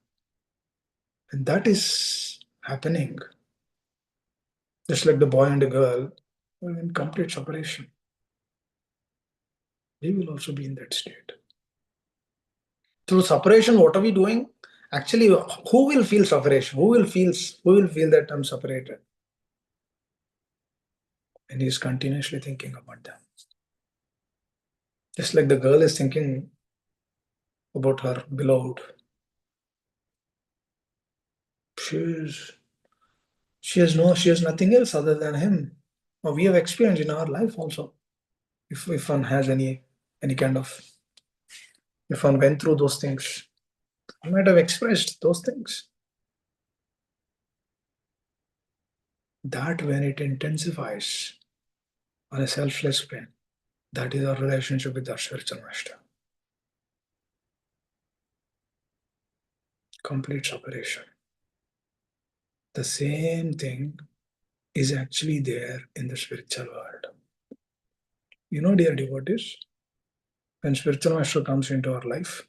And that is happening. Just like the boy and the girl are in complete separation. We will also be in that state. Through separation, what are we doing? Actually, who will feel separation? Who will feel that I'm separated? And he's continuously thinking about them. Just like the girl is thinking about her beloved. She has nothing else other than him. Or we have experienced in our life also. If one has any kind of, if one went through those things, I might have expressed those things. That when it intensifies on a selfless plane, that is our relationship with our spiritual master. Complete separation. The same thing is actually there in the spiritual world. You know, dear devotees, when spiritual master comes into our life,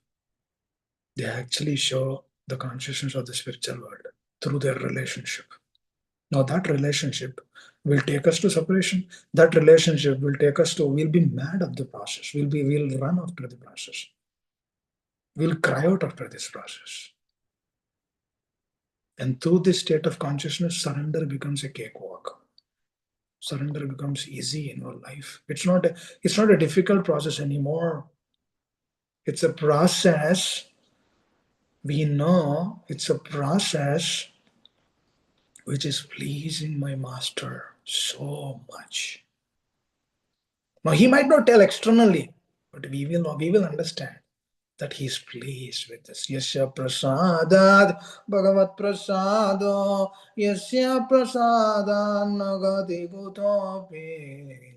they actually show the consciousness of the spiritual world through their relationship. Now that relationship will take us to separation. That relationship will take us to, we'll be mad of the process. We'll run after the process. We'll cry out after this process. And through this state of consciousness, surrender becomes a cakewalk. Surrender becomes easy in our life. It's not a difficult process anymore. It's a process. We know it's a process which is pleasing my master so much. Now he might not tell externally, but we will understand that he is pleased with this. Yasya prasadad bhagavat prasado yasya prasadan nagati gutopi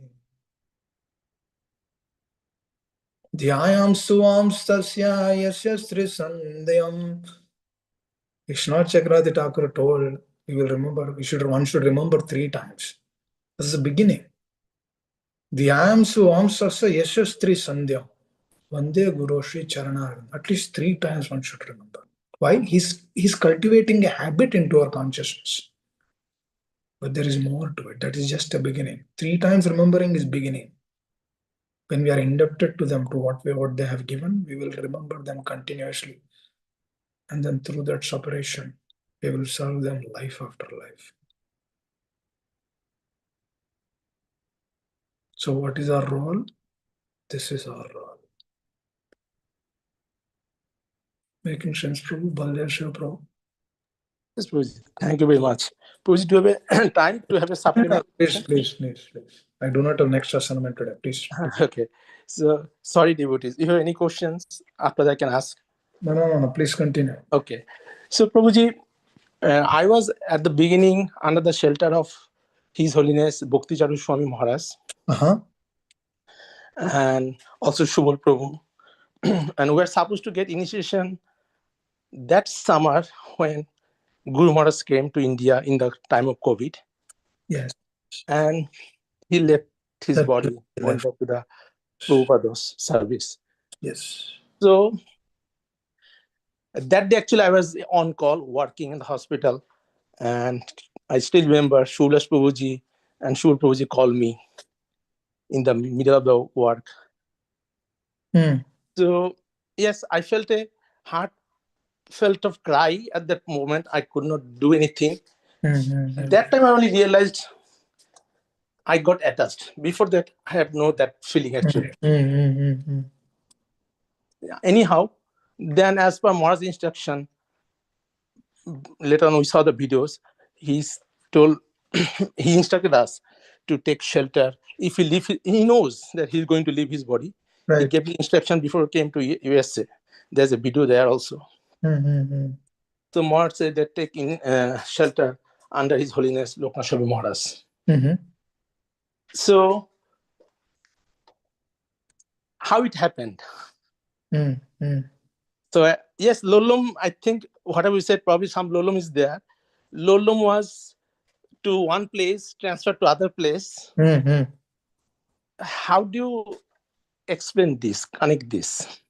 dhyayam suvam stasya yasya sri sandhyam. Vishnu Chakravarti Thakur told, one should remember 3 times. This is the beginning. Dhyayam suvam stasya yasya sri sandhyam. Vande Guru Shri Charana. At least 3 times one should remember. Why? He's cultivating a habit into our consciousness. But there is more to it. That is just a beginning. 3 times remembering is beginning. When we are indebted to them, to what they have given, we will remember them continuously. And then through that separation, we will serve them life after life. So what is our role? This is our role. Making sense, Prabhu? Baldev Shiva Prabhu? Yes, Prabhuji. Thank you very much. Prabhuji, do you have a time to have a supplement? Please. I do not have next assignment today. Please. Okay. So, sorry, devotees. If you have any questions, after that I can ask. No. Please continue. Okay. So, Prabhuji, I was at the beginning under the shelter of His Holiness Bhakti Charu Swami Maharaj. And also Subal Prabhu. And we're supposed to get initiation that summer when Guru Maharaj came to India in the time of COVID. Yes. And he left his body, went back to the Prabhupada's service. Yes. So that day, actually, I was on call working in the hospital. And I still remember Shulas Prabhuji and Shul Prabhuji called me in the middle of the work. So, yes, I felt a heartfelt of cry at that moment. I could not do anything. At that time, I only realized I got attached. Before that, I had no that feeling actually. Anyhow, then as per Maharaj's instruction, later on we saw the videos, he instructed us to take shelter. If he leave, he knows that he's going to leave his body. Right. He gave the instruction before he came to USA. There's a video there also. So Maharaj said that take in shelter under His Holiness Loknath Swami Maharaj. So how it happened? So yes, Lolum, I think whatever we said, probably some Lolum is there. Lolum was to one place, transferred to other place. How do you explain this, connect this?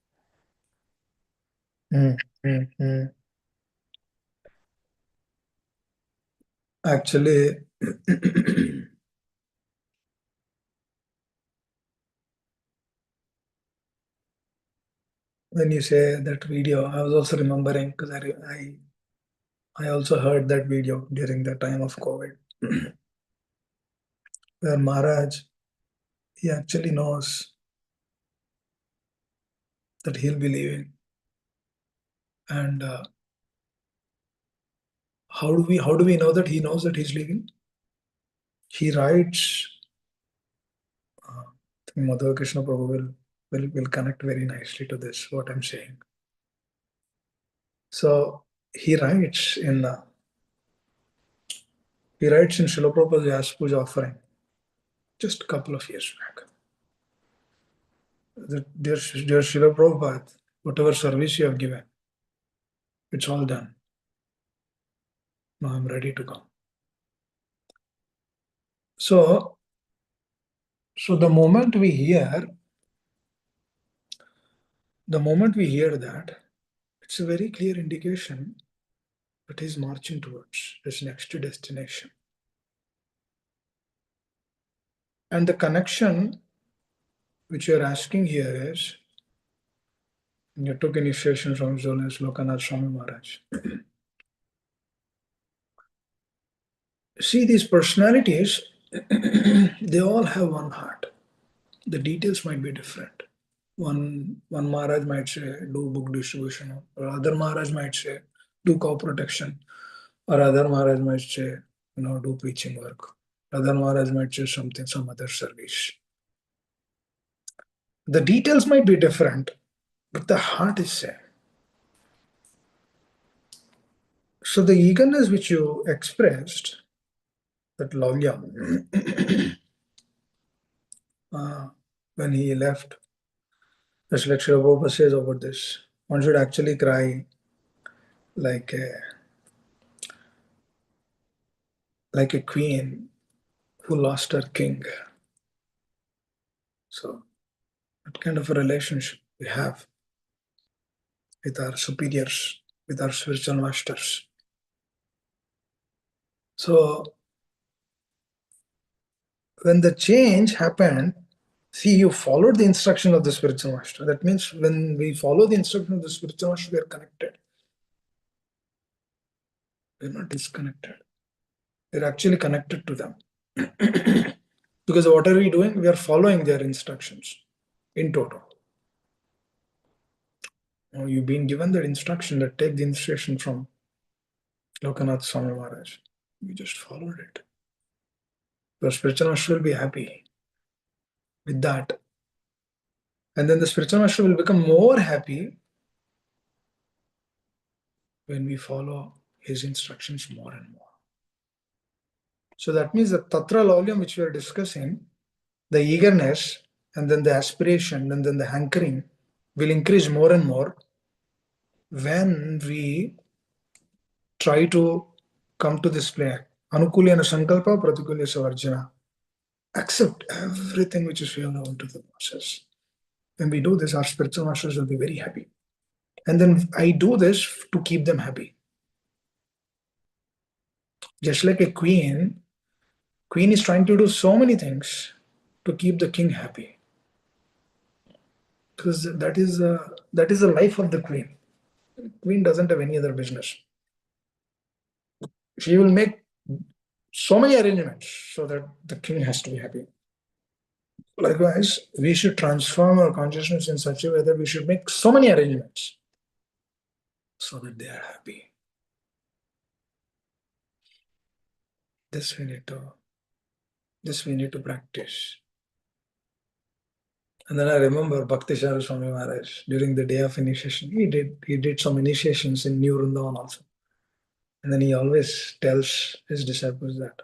Actually, when you say that video, I was also remembering because I also heard that video during the time of COVID, where Maharaj, he actually knows that he'll be leaving. And how do we know that he knows that he's leaving? He writes. Madhava Krishna Prabhu will connect very nicely to this, what I'm saying. So he writes in Srila Prabhupada's Yas Puja offering just a couple of years back. Dear Srila Prabhupada, whatever service you have given, it's all done. Now I'm ready to go. So the moment we hear that, it's a very clear indication that he's marching towards his next destination. And the connection which you're asking here is, you took initiation from His Holiness Lokanath Swami Maharaj. See, these personalities, they all have one heart. The details might be different. One Maharaj might say, do book distribution, or other Maharaj might say, do cow protection, or other Maharaj might say, do preaching work. Other Maharaj might say some other service. The details might be different, but the heart is same. So the eagerness which you expressed, that Lavya, when he left, as like Srila Prabhupada says about this, one should actually cry like a queen who lost her king. So that kind of a relationship we have with our superiors, with our spiritual masters. So when the change happened, see, you followed the instruction of the spiritual master. That means when we follow the instruction of the spiritual master, we are connected. We are not disconnected. We are actually connected to them. Because what are we doing? We are following their instructions in total. Now, you've been given that instruction, that take the instruction from Lokanath Swami Maharaj. You just followed it. Your spiritual master will be happy with that. And then the spiritual master will become more happy when we follow his instructions more and more. So that means the Tatra Laulyam which we are discussing, the eagerness and then the aspiration and then the hankering will increase more and more when we try to come to this plane. Anukulyana Sankalpa, Pratikulyasa Varjana. Accept everything which is favorable to the process. When we do this, our spiritual masters will be very happy. And then I do this to keep them happy. Just like a queen is trying to do so many things to keep the king happy. Because that is the life of the queen. Queen doesn't have any other business. She will make so many arrangements so that the king has to be happy. Likewise, we should transform our consciousness in such a way that we should make so many arrangements so that they are happy. This we need to practice. And then I remember Bhakti Shara Swami Maharaj, during the day of initiation, he did some initiations in New Vrindavan also. And then he always tells his disciples that,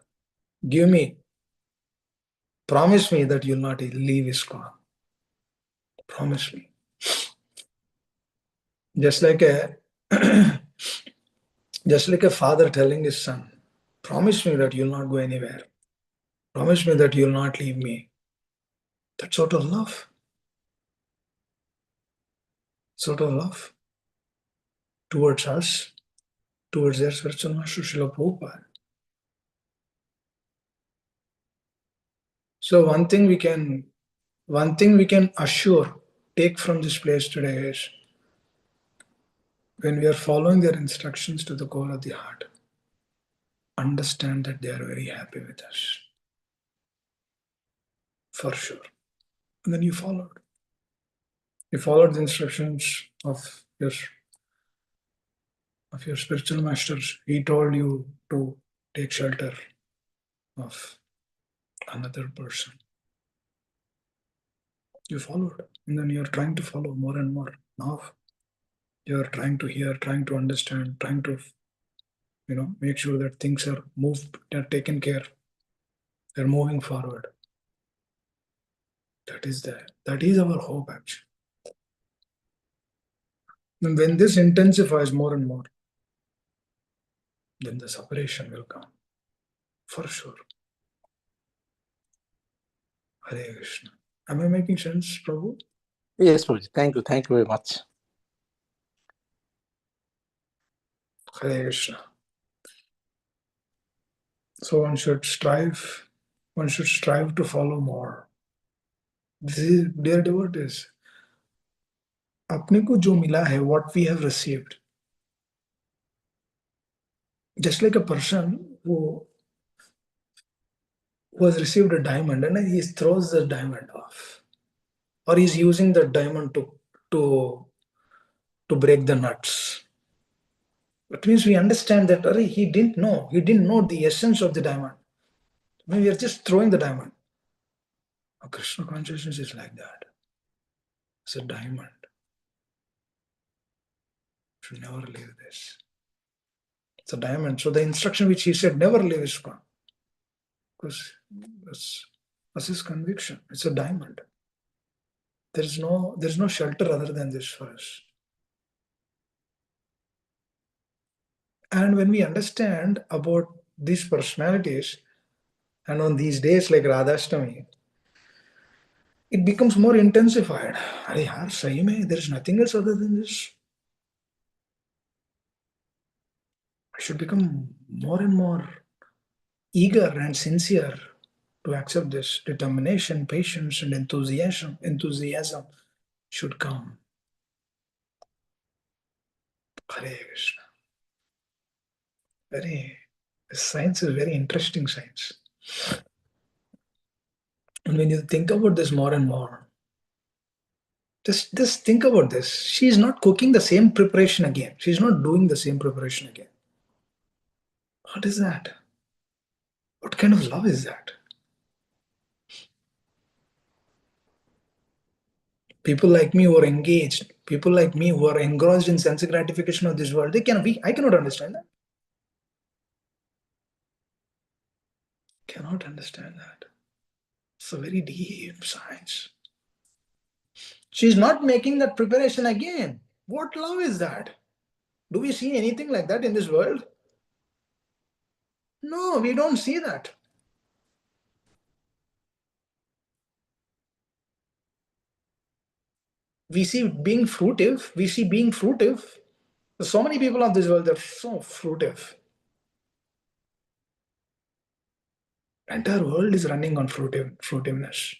promise me that you'll not leave ISKCON. Promise me. Just like a father telling his son, promise me that you'll not go anywhere. Promise me that you'll not leave me. That's sort of love. Sort of love towards us, towards their spiritual master, Srila Prabhupada. So one thing we can take from this place today is, when we are following their instructions to the core of the heart, understand that they are very happy with us. For sure. And then you followed. You followed the instructions of your of your spiritual masters. He told you to take shelter of another person. You followed, and then you're trying to follow more and more. Now you're trying to hear, trying to understand, trying to make sure that things are moved, they're taken care, they're moving forward. That is our hope, actually. And when this intensifies more and more, then the separation will come, for sure. Hare Krishna. Am I making sense, Prabhu? Yes, Prabhuji. Thank you. Thank you very much. Hare Krishna. So one should strive to follow more. Dear devotees, अपने को जो मिला है, what we have received, just like a person who has received a diamond and he throws the diamond off, or he's using the diamond to break the nuts. That means we understand that he didn't know the essence of the diamond. We are just throwing the diamond. Krishna consciousness is like that. It's a diamond. Should never leave this. It's a diamond. So the instruction which he said, never leave ISKCON. Because that's his conviction. It's a diamond. There's no shelter other than this for us. And when we understand about these personalities, and on these days like Radhashtami, it becomes more intensified. There is nothing else other than this. I should become more and more eager and sincere to accept this. Determination, patience, and enthusiasm should come. Hare Krishna. Science is very interesting science. And when you think about this more and more, just think about this. She's not cooking the same preparation again. She's not doing the same preparation again. What is that? What kind of love is that? People like me who are engaged, people like me who are engrossed in sense gratification of this world, I cannot understand that. Cannot understand that. It's a very deep science. She's not making that preparation again. What love is that? Do we see anything like that in this world? No, we don't see that. We see being fruitive. There's so many people of this world, they're so fruitive. Entire world is running on fruitiveness.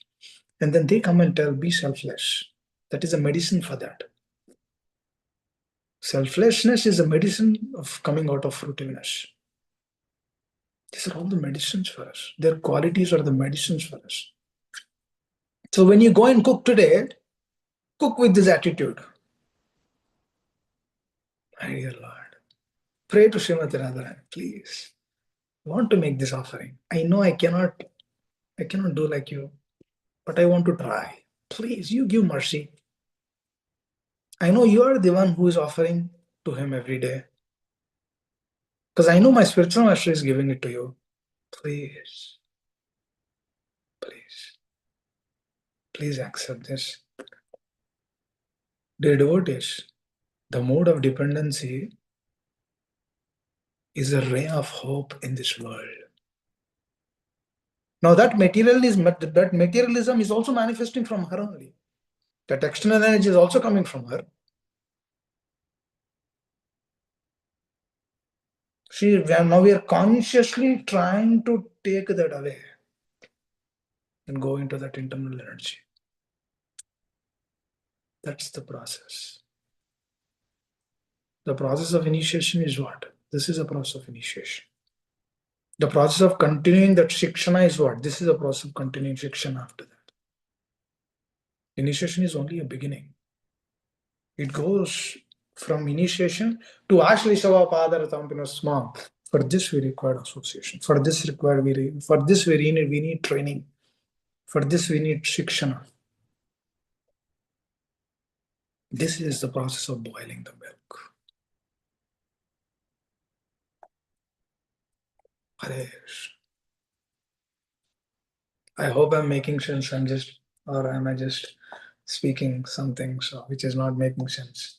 And then they come and tell, be selfless. That is a medicine for that. Selflessness is a medicine of coming out of fruitiveness. These are all the medicines for us. Their qualities are the medicines for us. So when you go and cook today, cook with this attitude. My dear Lord, pray to Srimati Radharani, please. I want to make this offering. I know I cannot do like you, but I want to try. Please, you give mercy. I know you are the one who is offering to him every day. Because I know my spiritual master is giving it to you. Please. Please accept this. Dear devotees, the mode of dependency is a ray of hope in this world. Now that materialism is also manifesting from her only. That external energy is also coming from her. Now we are consciously trying to take that away and go into that internal energy. That's the process. The process of initiation is what? This is a process of initiation. The process of continuing that shikshana is what? This is a process of continuing shikshana after that. Initiation is only a beginning. It goes from initiation to Ashlishava Padaratampinosma. For this we require association. For this we need training. For this we need shikshana. This is the process of boiling the milk. Hare Krishna. I hope I'm making sense. Am I just speaking something which is not making sense?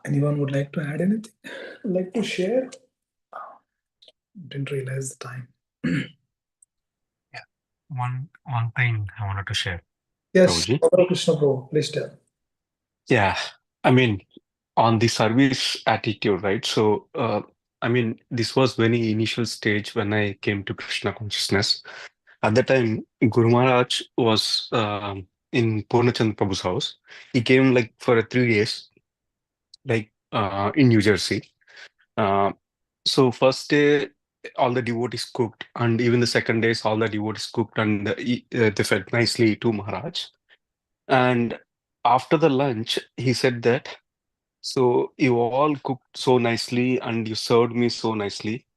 Anyone would like to add anything? Like to share? Didn't realize the time. Yeah. One thing I wanted to share, Yes, Prabhuji. Krishna Prabhu, please tell. Yeah. I mean, on the service attitude, right? So, I mean, this was very initial stage when I came to Krishna consciousness. At that time, Guru Maharaj was in Purnachand Prabhu's house. He came like for 3 days, like in New Jersey. Uh, so first day, all the devotees cooked, and even the second days, all the devotees cooked, and they fed nicely to Maharaj. And after the lunch, he said that, so you all cooked so nicely and you served me so nicely.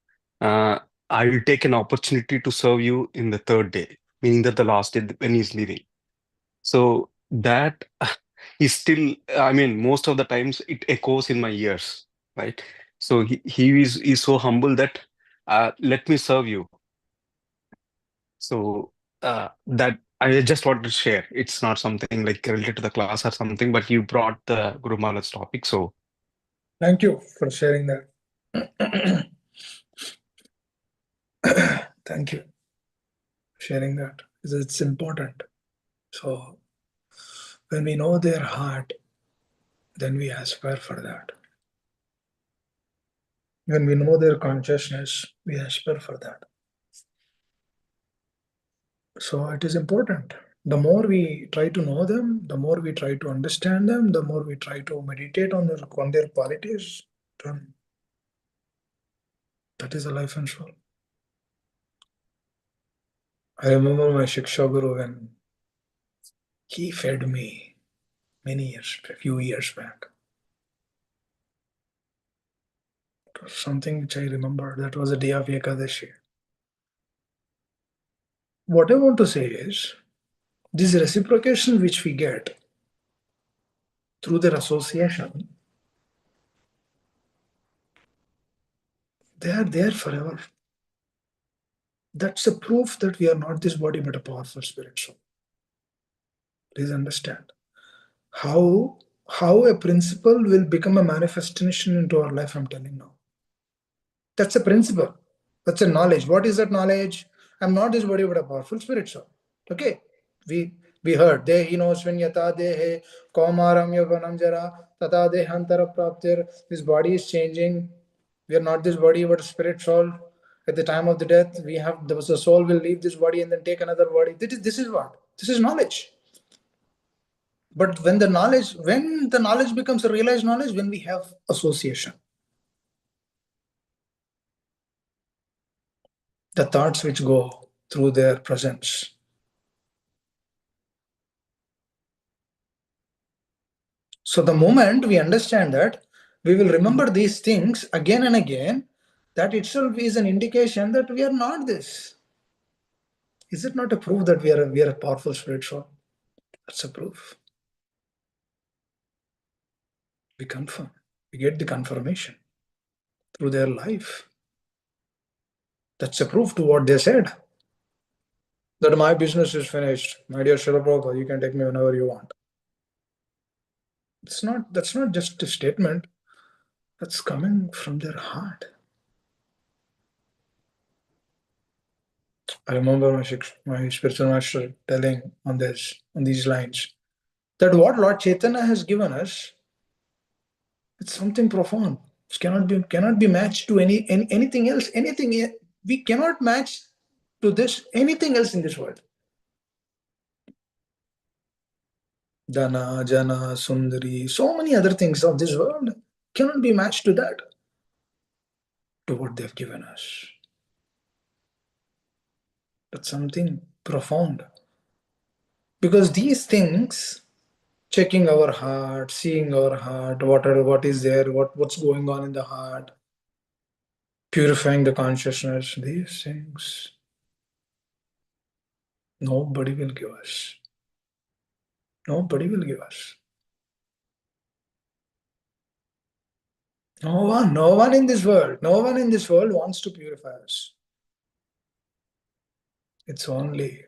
I will take an opportunity to serve you in the third day, meaning that the last day when he's leaving. So that is still, I mean, most of the times it echoes in my ears, right? So he's so humble that let me serve you. So that I just wanted to share. It's not something like related to the class or something, but you brought the Guru Maharaj topic. So Thank you for sharing that. Thank you for sharing that. It's important. So when we know their heart, then we aspire for that. When we know their consciousness, we aspire for that. So it is important. The more we try to know them, the more we try to understand them, the more we try to meditate on their qualities, then that is a life and soul. I remember my Shiksha Guru when he fed me a few years back. It was something which I remember. That was a day of Ekadashi. What I want to say is, this reciprocation which we get through their association, they are there forever. That's a proof that we are not this body but a powerful spirit soul. Please understand how a principle will become a manifestation into our life. I'm telling now. That's a principle. That's a knowledge. What is that knowledge? I'm not this body but a powerful spirit soul. Okay, we heard de hinosvin yata dehe kaumaram yavanam jara tata dehantara praptir. This body is changing. We are not this body but a spirit soul. At the time of the death, the soul will leave this body and then take another body. This is what? This is knowledge. But when the knowledge becomes a realized knowledge, when we have association, the thoughts which go through their presence. So the moment we understand that, we will remember these things again and again. That itself is an indication that we are not this. Is it not a proof that we are a powerful spirit soul? That's a proof. We confirm. We get the confirmation through their life. That's a proof to what they said. That my business is finished. My dear Srila Prabhupada, you can take me whenever you want. That's not just a statement. That's coming from their heart. I remember my spiritual master telling on these lines that what Lord Chaitanya has given us, it's something profound. It cannot be matched to anything else. We cannot match to this anything else in this world. Dana, Jana, Sundari, so many other things of this world cannot be matched to that, to what they've given us. That's something profound. Because these things checking our heart, seeing our heart, what is there, what's going on in the heart, purifying the consciousness, these things nobody will give us. Nobody will give us. No one in this world wants to purify us. It's only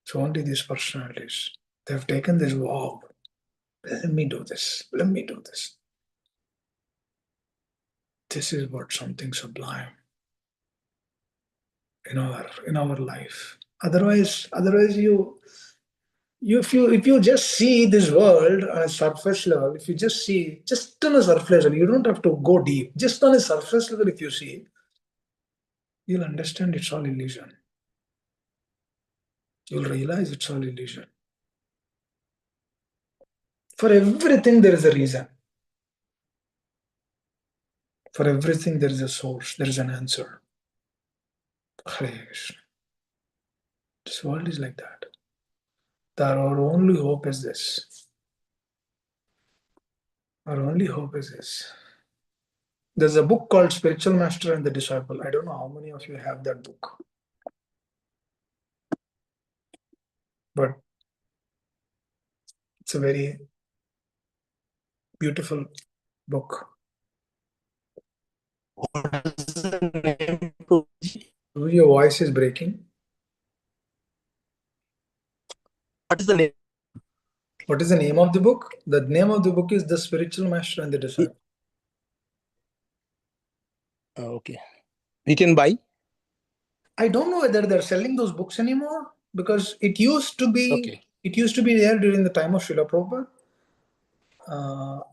these personalities. They've taken this vow. Let me do this. Let me do this. This is what something sublime in our life. Otherwise, if you just see this world on a surface level, if you just see just on a surface level, you don't have to go deep. Just on a surface level, if you see, you'll understand it's all illusion. You'll realize it's all illusion. For everything, there is a reason. For everything, there is a source. There is an answer. Hare Krishna. This world is like that. Our only hope is this. Our only hope is this. There's a book called Spiritual Master and the Disciple. I don't know how many of you have that book. But it's a very beautiful book. What is the name, Prabhuji? Your voice is breaking. What is the name? What is the name of the book? The name of the book is The Spiritual Master and the Disciple. Okay. We can buy? I don't know whether they're selling those books anymore, because it used to be there during the time of Srila Prabhupada.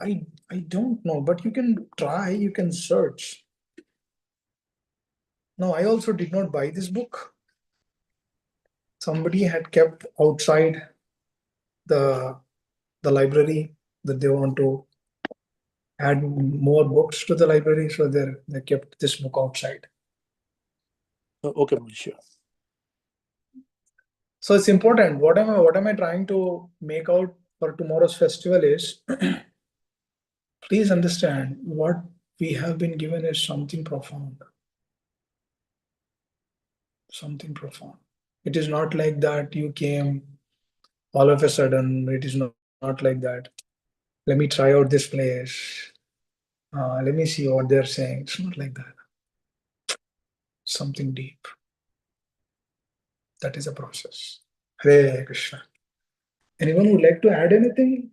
I don't know, but you can try, you can search. No, I also did not buy this book. Somebody had kept outside the library that they want to add more books to the library, so they kept this book outside. Okay, sure. So it's important. What am I trying to make out for tomorrow's festival is please understand what we have been given is something profound. Something profound. It is not like that you came all of a sudden. It is not like that. Let me try out this place. Let me see what they're saying. It's not like that. Something deep. That is a process. Hare Krishna. Anyone would like to add anything?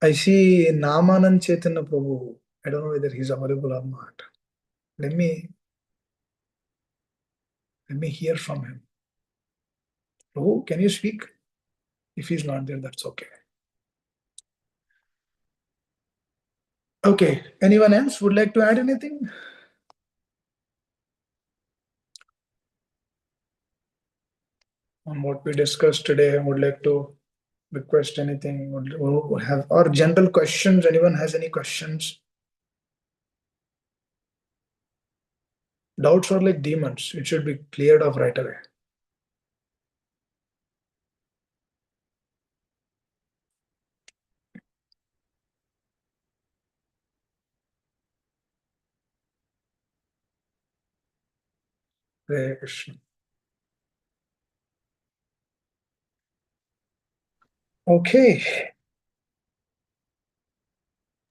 I see Namanand Chaitanya Prabhu. I don't know whether he's available or not. Let me hear from him. Prabhu, can you speak? If he's not there, that's okay. Okay. Anyone else would like to add anything? On what we discussed today, I would like to request anything, would have, or general questions. Anyone has any questions? Doubts are like demons. It should be cleared off right away. Hare Krishna. Okay.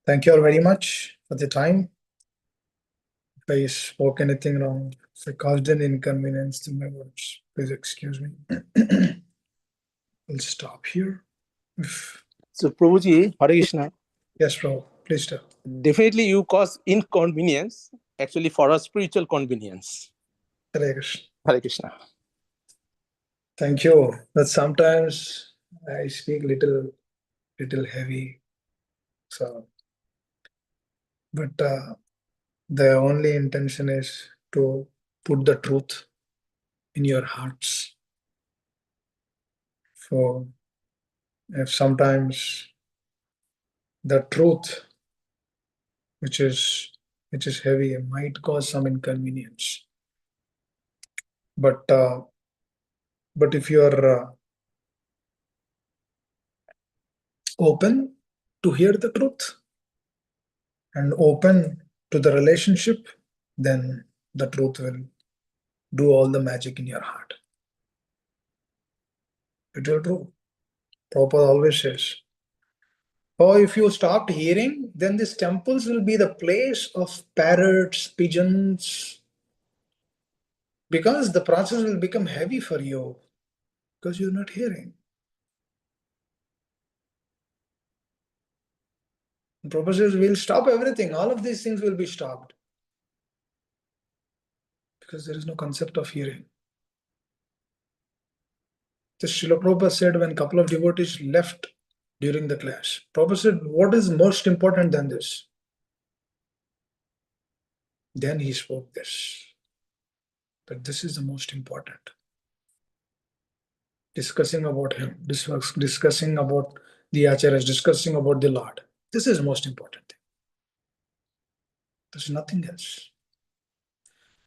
Thank you all very much for the time. If I spoke anything wrong, if I caused an inconvenience to my words, please excuse me. We'll stop here. So, Prabhuji, Hare Krishna. Yes, Prabhu, please tell. Definitely you cause inconvenience, actually for a spiritual convenience. Hare Krishna. Hare Krishna. Thank you. But sometimes I speak little heavy. So, but the only intention is to put the truth in your hearts. So, if sometimes the truth, which is heavy, might cause some inconvenience. But if you are open to hear the truth and open to the relationship, then the truth will do all the magic in your heart. It will do. Prabhupada always says, oh, if you stopped hearing, then these temples will be the place of parrots, pigeons, because the process will become heavy for you because you're not hearing. The Prabhupada says, we'll stop everything. All of these things will be stopped because there is no concept of hearing. The Srila Prabhupada said when a couple of devotees left during the class, Prabhupada said, what is most important than this? Then he spoke this, that this is the most important. Discussing about him, discussing about the acharyas, discussing about the Lord. This is the most important thing. There's nothing else.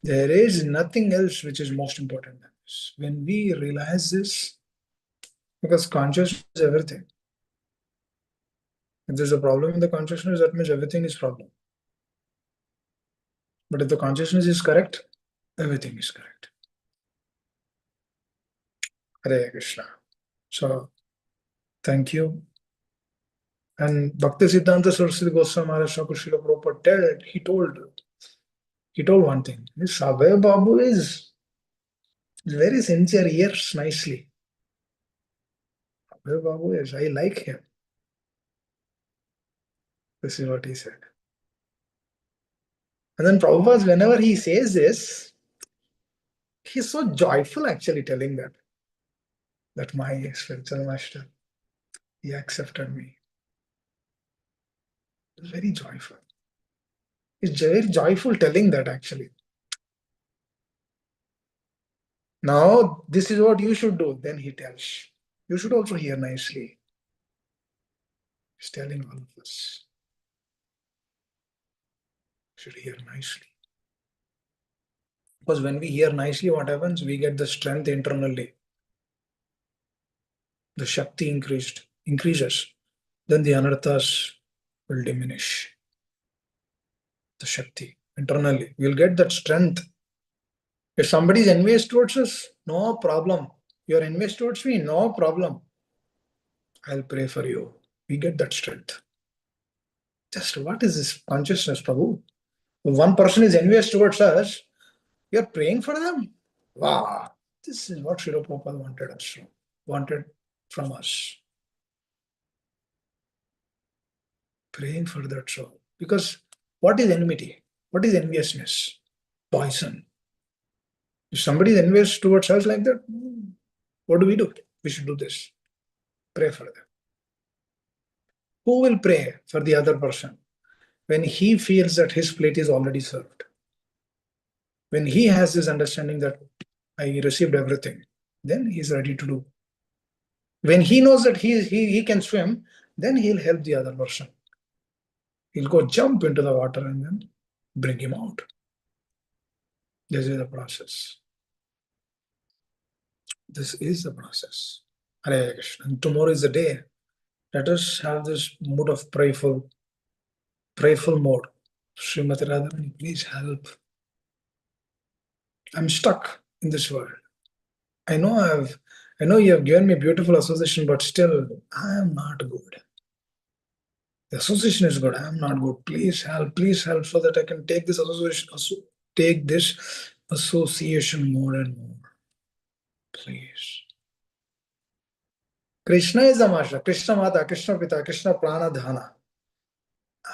There is nothing else which is most important than this. When we realize this, because consciousness is everything. If there's a problem in the consciousness, that means everything is problem. But if the consciousness is correct, everything is correct. Hare Krishna. So, thank you. And Bhakti Siddhanta Saraswati Goswami Maharaj Srila Prabhupada he told one thing. This Abhay Babu is very sincere, hears nicely. Abhay Babu is, I like him. This is what he said. And then Prabhupada, whenever he says this, he's so joyful actually telling that my spiritual master, he accepted me. He's very joyful. He's very joyful telling that actually. Now, this is what you should do. Then he tells, you should also hear nicely. He's telling all of us, you should hear nicely. Because when we hear nicely, what happens? We get the strength internally. The Shakti increases. Then the anarthas will diminish. The Shakti internally. We'll get that strength. If somebody is envious towards us, no problem. You're envious towards me, no problem. I'll pray for you. We get that strength. Just what is this consciousness, Prabhu? If one person is envious towards us, you're praying for them? Wow. This is what Srila Prabhupada wanted from us. Praying for that soul. Because what is enmity? What is enviousness? Poison. If somebody is envious towards us like that, what do? We should do this. Pray for them. Who will pray for the other person when he feels that his plate is already served? When he has this understanding that I received everything, then he is ready to do. When he knows that he can swim, then he'll help the other person. He'll go jump into the water and then bring him out. This is the process. This is the process. Hare Krishna. And tomorrow is the day. Let us have this mood of prayerful mode. Srimati Radharani, please help. I'm stuck in this world. I know you have given me beautiful association, but still I am not good. The association is good. I am not good. Please help so that I can take this association more and more. Please. Krishna is the master. Krishna Mata, Krishna Pita, Krishna Prana Dhana.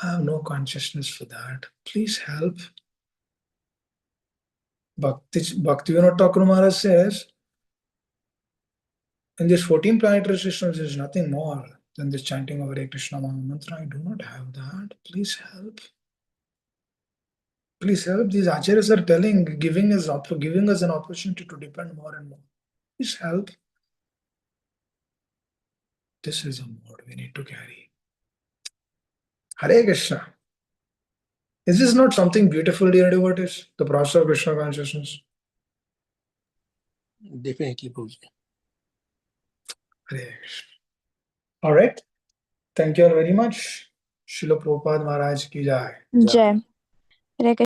I have no consciousness for that. Please help. Bhaktivinoda Thakur Maharaj says, in this 14 planetary systems, there is nothing more than this chanting of Hare Krishna Mantra. I do not have that. Please help. Please help. These acharyas are giving us an opportunity to depend more and more. Please help. This is a mode we need to carry. Hare Krishna. Is this not something beautiful, dear devotees? The process of Krishna consciousness. Definitely, Prabhuji. Hare Krishna. All right. Thank you all very much. Srila Prabhupada Maharaj ki jai. Jai. Hare